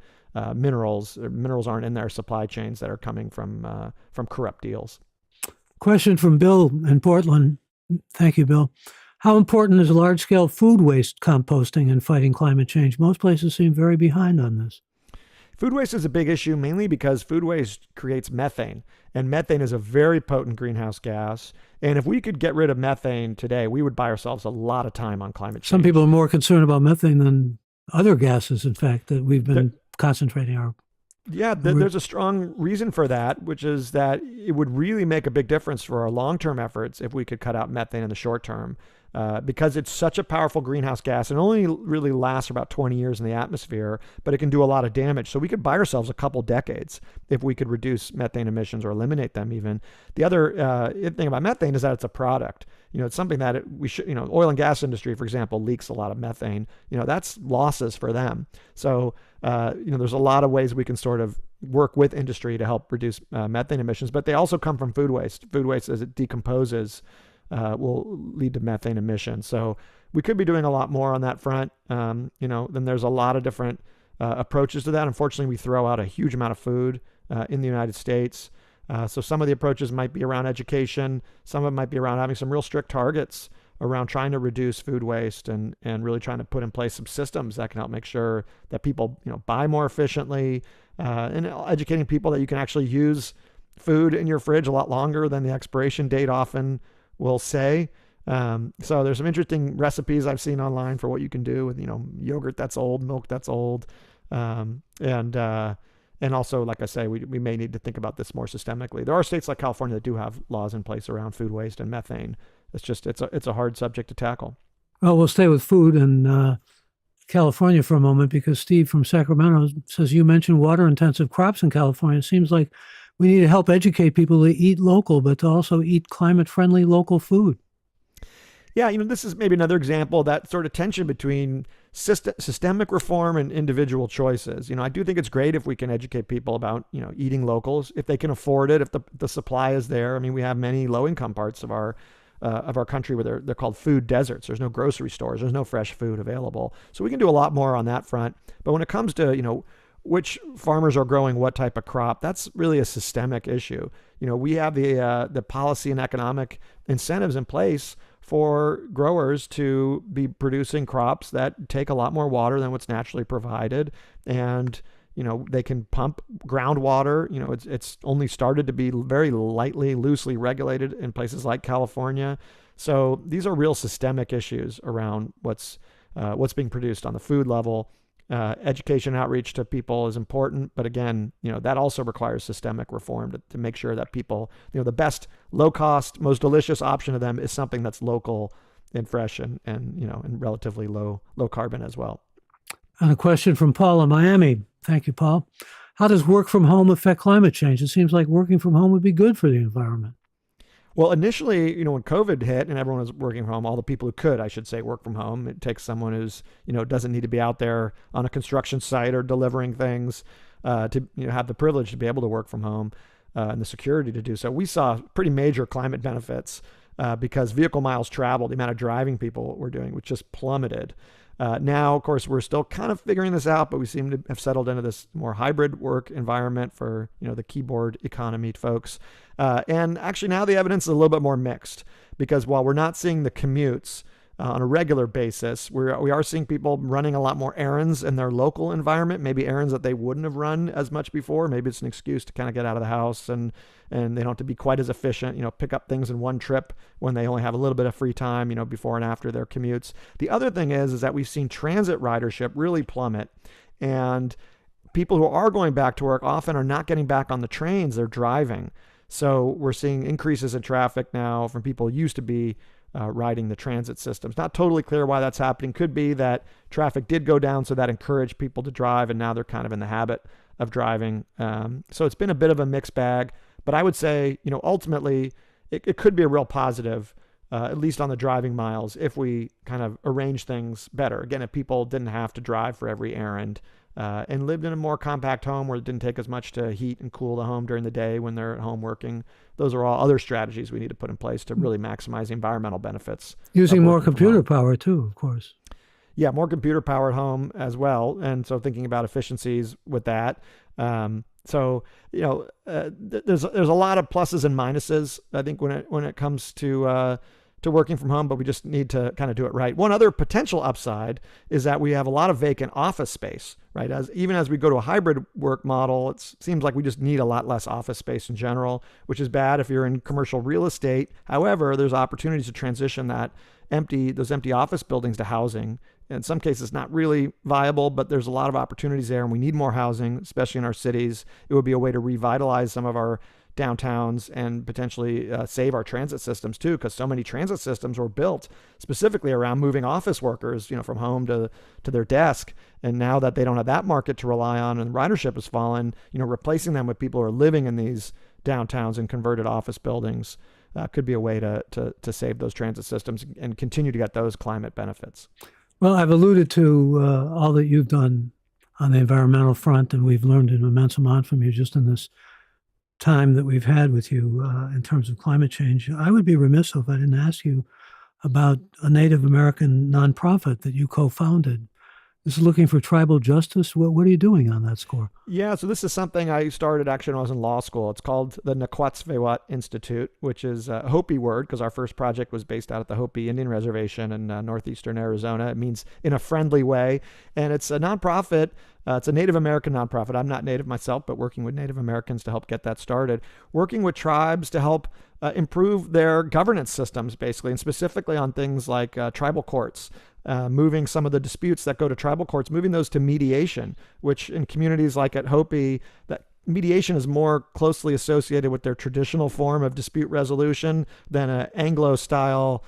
minerals. Minerals aren't in their supply chains that are coming from corrupt deals. Question from Bill in Portland. Thank you, Bill. How important is large-scale food waste composting in fighting climate change? Most places seem very behind on this. Food waste is a big issue, mainly because food waste creates methane, and methane is a very potent greenhouse gas. And if we could get rid of methane today, we would buy ourselves a lot of time on climate change. Some people are more concerned about methane than other gases, in fact, that we've been concentrating our... Yeah, there's a strong reason for that, which is that it would really make a big difference for our long-term efforts if we could cut out methane in the short term. Because it's such a powerful greenhouse gas. It only really lasts for about 20 years in the atmosphere, but it can do a lot of damage. So we could buy ourselves a couple decades if we could reduce methane emissions or eliminate them even. The other thing about methane is that it's a product. It's something that we should, oil and gas industry, for example, leaks a lot of methane. That's losses for them. So, there's a lot of ways we can sort of work with industry to help reduce methane emissions, but they also come from food waste. Food waste, as it decomposes, will lead to methane emissions. So we could be doing a lot more on that front. Then there's a lot of different approaches to that. Unfortunately, we throw out a huge amount of food in the United States. So some of the approaches might be around education. Some of it might be around having some real strict targets around trying to reduce food waste and really trying to put in place some systems that can help make sure that people, buy more efficiently, and educating people that you can actually use food in your fridge a lot longer than the expiration date often will say. So there's some interesting recipes I've seen online for what you can do with, yogurt that's old, milk that's old. And also, like I say, we may need to think about this more systemically. There are states like California that do have laws in place around food waste and methane. It's a hard subject to tackle. Well, we'll stay with food and California for a moment, because Steve from Sacramento says you mentioned water-intensive crops in California. It seems like we need to help educate people to eat local, but to also eat climate-friendly local food. Yeah, this is maybe another example of that sort of tension between systemic reform and individual choices. I do think it's great if we can educate people about, eating locals, if they can afford it, if the supply is there. I mean, we have many low-income parts of our country where they're called food deserts. There's no grocery stores. There's no fresh food available. So we can do a lot more on that front. But when it comes to, which farmers are growing what type of crop, that's really a systemic issue. We have the policy and economic incentives in place for growers to be producing crops that take a lot more water than what's naturally provided. And, they can pump groundwater. It's only started to be very loosely regulated in places like California. So these are real systemic issues around what's being produced on the food level. Education outreach to people is important, but again, that also requires systemic reform to make sure that people, the best low cost, most delicious option to them is something that's local and fresh and relatively low carbon as well. And a question from Paul in Miami. Thank you, Paul. How does work from home affect climate change? It seems like working from home would be good for the environment. Well, initially, when COVID hit and everyone was working from home, all the people who could, I should say, work from home. It takes someone who's, doesn't need to be out there on a construction site or delivering things to have the privilege to be able to work from home and the security to do so. We saw pretty major climate benefits because vehicle miles traveled, the amount of driving people were doing, which just plummeted. Now, of course, we're still kind of figuring this out, but we seem to have settled into this more hybrid work environment for, the keyboard economy folks. And actually now the evidence is a little bit more mixed, because while we're not seeing the commutes on a regular basis, we are seeing people running a lot more errands in their local environment, maybe errands that they wouldn't have run as much before. Maybe it's an excuse to kind of get out of the house and they don't have to be quite as efficient, pick up things in one trip when they only have a little bit of free time, before and after their commutes. The other thing is that we've seen transit ridership really plummet, and people who are going back to work often are not getting back on the trains, they're driving. So we're seeing increases in traffic now from people who used to be riding the transit systems. Not totally clear why that's happening. Could be that traffic did go down, so that encouraged people to drive, and now they're kind of in the habit of driving. So it's been a bit of a mixed bag, but I would say, ultimately, it could be a real positive at least on the driving miles, if we kind of arrange things better. Again, if people didn't have to drive for every errand, and lived in a more compact home where it didn't take as much to heat and cool the home during the day when they're at home working. Those are all other strategies we need to put in place to really maximize the environmental benefits. Using more computer power too, of course. Yeah, more computer power at home as well. And so thinking about efficiencies with that. So, there's a lot of pluses and minuses, I think, when it comes to working from home, but we just need to kind of do it right. One other potential upside is that we have a lot of vacant office space, right? Even as we go to a hybrid work model, it seems like we just need a lot less office space in general, which is bad if you're in commercial real estate. However, there's opportunities to transition those empty office buildings to housing. In some cases, not really viable, but there's a lot of opportunities there, and we need more housing, especially in our cities. It would be a way to revitalize some of our downtowns and potentially save our transit systems too, because so many transit systems were built specifically around moving office workers, from home to their desk. And now that they don't have that market to rely on and ridership has fallen, replacing them with people who are living in these downtowns and converted office buildings could be a way to save those transit systems and continue to get those climate benefits. Well, I've alluded to all that you've done on the environmental front, and we've learned an immense amount from you just in this time that we've had with you in terms of climate change. I would be remiss if I didn't ask you about a Native American nonprofit that you co-founded. This is looking for tribal justice. What are you doing on that score? Yeah, so this is something I started actually when I was in law school. It's called the Naquatsvewat Institute, which is a Hopi word because our first project was based out at the Hopi Indian Reservation in northeastern Arizona. It means in a friendly way, and it's a nonprofit. It's a Native American nonprofit. I'm not Native myself, but working with Native Americans to help get that started. Working with tribes to help improve their governance systems, basically, and specifically on things like tribal courts. Moving some of the disputes that go to tribal courts, moving those to mediation, which in communities like at Hopi, that mediation is more closely associated with their traditional form of dispute resolution than an Anglo-style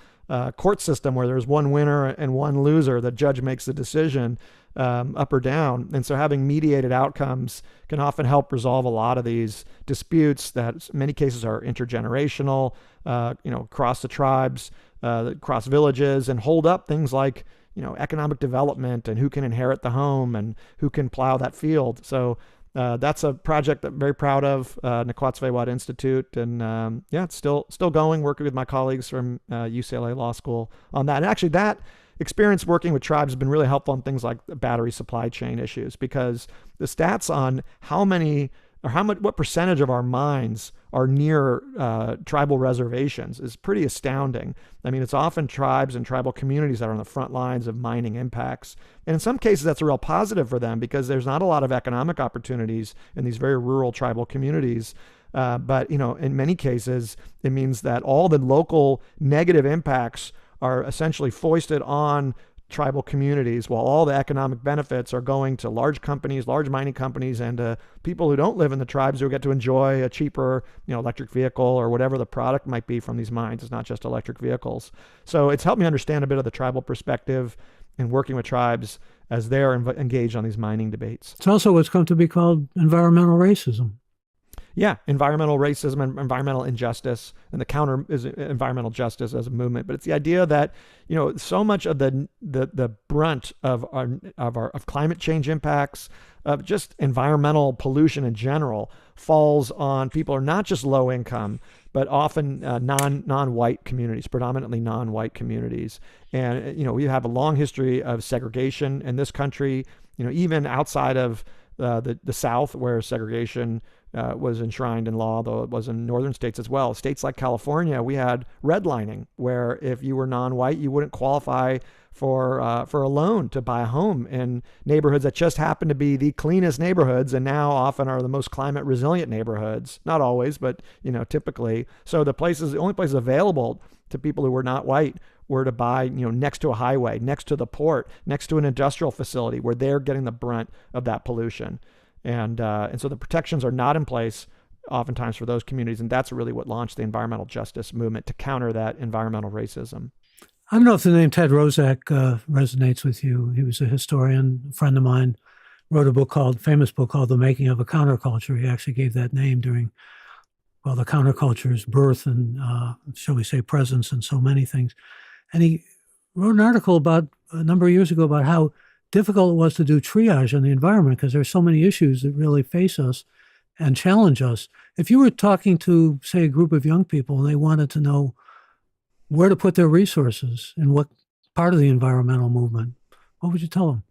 court system where there's one winner and one loser. The judge makes the decision up or down. And so having mediated outcomes can often help resolve a lot of these disputes that in many cases are intergenerational, across the tribes, across villages, and hold up things like, economic development and who can inherit the home and who can plow that field. So that's a project that I'm very proud of, Naquatsvewat Institute. And it's still going, working with my colleagues from UCLA Law School on that. And actually that experience working with tribes has been really helpful on things like the battery supply chain issues, because the stats on what percentage of our mines are near tribal reservations is pretty astounding. I mean, it's often tribes and tribal communities that are on the front lines of mining impacts. And in some cases, that's a real positive for them because there's not a lot of economic opportunities in these very rural tribal communities. But, in many cases, it means that all the local negative impacts are essentially foisted on tribal communities, while all the economic benefits are going to large companies, large mining companies, and people who don't live in the tribes who get to enjoy a cheaper, electric vehicle or whatever the product might be from these mines. It's not just electric vehicles. So it's helped me understand a bit of the tribal perspective in working with tribes as they're engaged on these mining debates. It's also what's come to be called environmental racism. Yeah, environmental racism and environmental injustice, and the counter is environmental justice as a movement. But it's the idea that so much of the brunt of climate change impacts, of just environmental pollution in general, falls on people who are not just low income, but often non-white communities, predominantly non-white communities. And we have a long history of segregation in this country. Even outside of the South, where segregation was enshrined in law, though it was in northern states as well. States like California, we had redlining, where if you were non-white, you wouldn't qualify for a loan to buy a home in neighborhoods that just happen to be the cleanest neighborhoods, and now often are the most climate resilient neighborhoods. Not always, but typically. So the only places available to people who were not white were to buy, next to a highway, next to the port, next to an industrial facility, where they're getting the brunt of that pollution. And so the protections are not in place oftentimes for those communities. And that's really what launched the environmental justice movement, to counter that environmental racism. I don't know if the name Ted Rozak resonates with you. He was a historian, a friend of mine, wrote a famous book called The Making of a Counterculture. He actually gave that name during well, the counterculture's birth and, shall we say, presence in so many things. And he wrote an article about a number of years ago about how difficult it was to do triage in the environment because there's so many issues that really face us and challenge us. If you were talking to, say, a group of young people and they wanted to know where to put their resources and what part of the environmental movement, what would you tell them?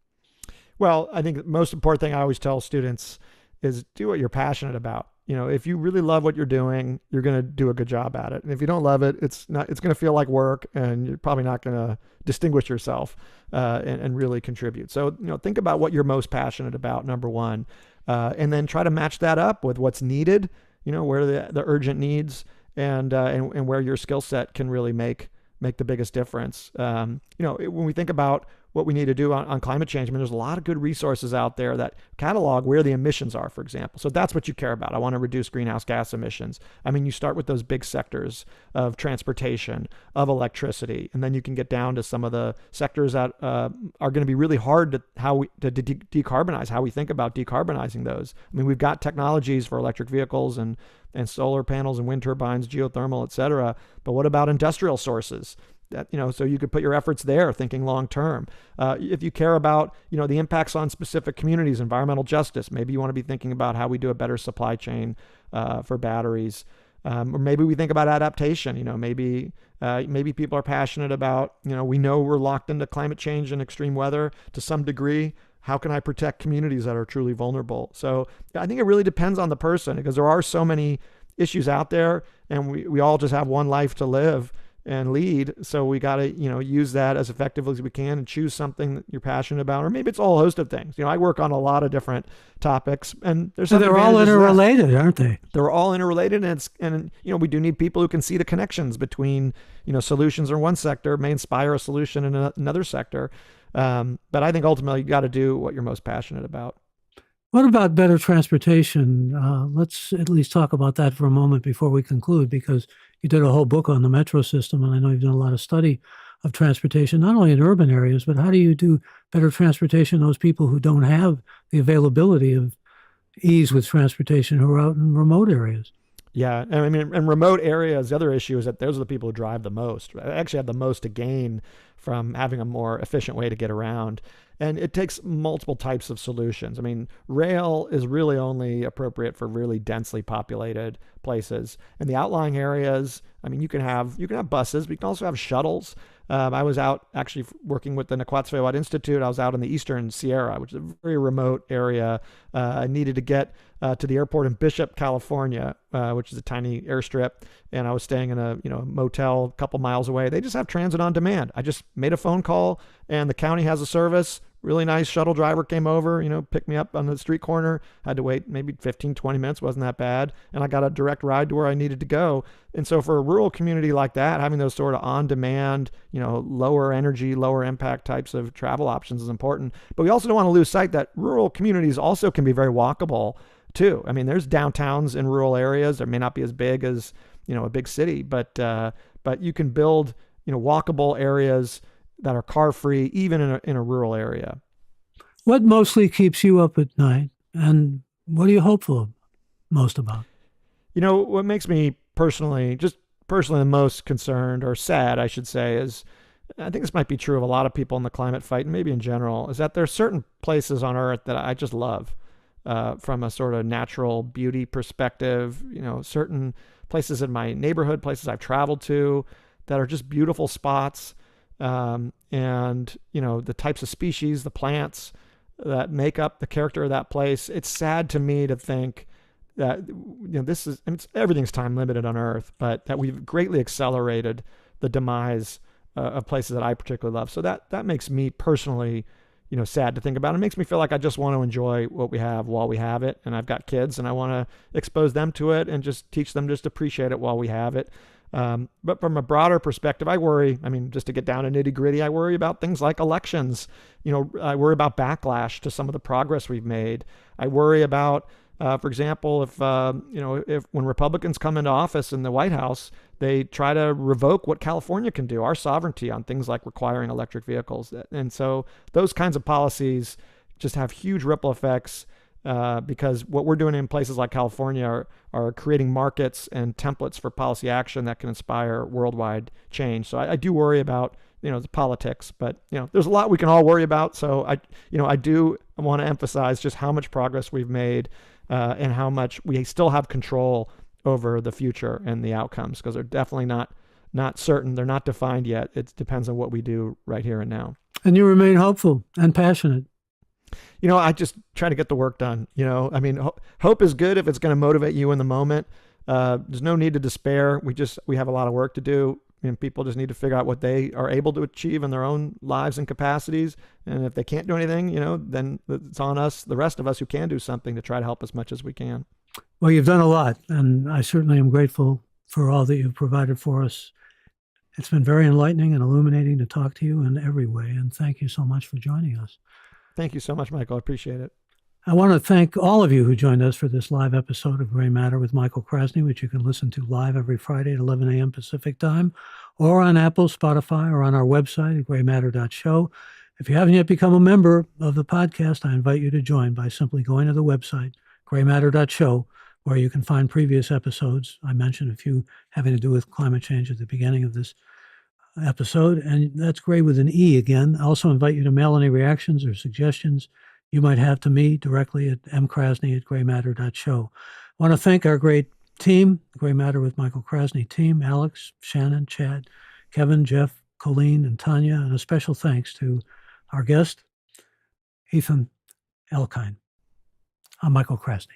Well, I think the most important thing I always tell students is do what you're passionate about. If you really love what you're doing, you're going to do a good job at it. And if you don't love it, it's going to feel like work, and you're probably not going to distinguish yourself and really contribute. So, think about what you're most passionate about, number one, and then try to match that up with what's needed. Where the urgent needs and where your skill set can really make the biggest difference. When we think about what we need to do on climate change, there's a lot of good resources out there that catalog where the emissions are, for example. So that's what you care about. I want to reduce greenhouse gas emissions. You start with those big sectors of transportation, of electricity, and then you can get down to some of the sectors that are going to be really hard to decarbonize, how we think about decarbonizing those. We've got technologies for electric vehicles and solar panels and wind turbines, geothermal, et cetera. But what about industrial sources? So you could put your efforts there, thinking long term. If you care about, the impacts on specific communities, environmental justice, maybe you want to be thinking about how we do a better supply chain for batteries. Or maybe we think about adaptation. Maybe people are passionate about, we know we're locked into climate change and extreme weather to some degree. How can I protect communities that are truly vulnerable? So I think it really depends on the person, because there are so many issues out there, and we all just have one life to live and lead. So we got to, use that as effectively as we can and choose something that you're passionate about. Or maybe it's a whole host of things. I work on a lot of different topics, and there's some they're all interrelated, aren't they? They're all interrelated, and we do need people who can see the connections between, solutions in one sector may inspire a solution in another sector. But I think ultimately you got to do what you're most passionate about. What about better transportation? Let's at least talk about that for a moment before we conclude, because you did a whole book on the metro system, and I know you've done a lot of study of transportation, not only in urban areas, but how do you do better transportation those people who don't have the availability of ease with transportation who are out in remote areas? Yeah, in remote areas, the other issue is that those are the people who drive the most. They actually have the most to gain from having a more efficient way to get around. And it takes multiple types of solutions. Rail is really only appropriate for really densely populated places. In the outlying areas, you can have buses, but you can also have shuttles. I was out actually working with the Naquatziwet Institute. I was out in the Eastern Sierra, which is a very remote area. I needed to get to the airport in Bishop, California, which is a tiny airstrip. And I was staying in a motel a couple miles away. They just have transit on demand. I just made a phone call, and the county has a service. Really nice shuttle driver came over, picked me up on the street corner. Had to wait maybe 15, 20 minutes. Wasn't that bad. And I got a direct ride to where I needed to go. And so for a rural community like that, having those sort of on-demand, lower energy, lower impact types of travel options is important. But we also don't want to lose sight that rural communities also can be very walkable too. There's downtowns in rural areas. They may not be as big as, a big city, but you can build, walkable areas that are car-free, even in a rural area. What mostly keeps you up at night, and what are you hopeful most about? What makes me personally the most concerned, or sad, I should say, is, I think this might be true of a lot of people in the climate fight, and maybe in general, is that there are certain places on Earth that I just love, from a sort of natural beauty perspective. Certain places in my neighborhood, places I've traveled to, that are just beautiful spots. And the types of species, the plants that make up the character of that place. It's sad to me to think that, this is, everything's time limited on Earth, but that we've greatly accelerated the demise of places that I particularly love. So that makes me personally, sad to think about. It makes me feel like I just want to enjoy what we have while we have it. And I've got kids, and I want to expose them to it and just teach them just to appreciate it while we have it. But from a broader perspective, I worry, just to get down to nitty gritty, I worry about things like elections. I worry about backlash to some of the progress we've made. I worry about, for example, if when Republicans come into office in the White House, they try to revoke what California can do, our sovereignty on things like requiring electric vehicles. And so those kinds of policies just have huge ripple effects because what we're doing in places like California are creating markets and templates for policy action that can inspire worldwide change. So I do worry about the politics, but there's a lot we can all worry about. So I do want to emphasize just how much progress we've made and how much we still have control over the future and the outcomes, because they're definitely not certain. They're not defined yet. It depends on what we do right here and now. And you remain hopeful and passionate. I just try to get the work done. I mean, hope is good if it's going to motivate you in the moment. There's no need to despair. We have a lot of work to do, and people just need to figure out what they are able to achieve in their own lives and capacities. And if they can't do anything, then it's on us, the rest of us who can do something, to try to help as much as we can. Well, you've done a lot, and I certainly am grateful for all that you've provided for us. It's been very enlightening and illuminating to talk to you in every way, and thank you so much for joining us. Thank you so much, Michael. I appreciate it. I want to thank all of you who joined us for this live episode of Gray Matter with Michael Krasny, which you can listen to live every Friday at 11 a.m. Pacific time, or on Apple, Spotify, or on our website at graymatter.show. If you haven't yet become a member of the podcast, I invite you to join by simply going to the website, graymatter.show, where you can find previous episodes. I mentioned a few having to do with climate change at the beginning of this episode, and that's Gray with an E again. I also invite you to mail any reactions or suggestions you might have to me directly at mkrasny@graymatter.show. I want to thank our great team, Gray Matter with Michael Krasny team, Alex, Shannon, Chad, Kevin, Jeff, Colleen, and Tanya, and a special thanks to our guest, Ethan Elkind. I'm Michael Krasny.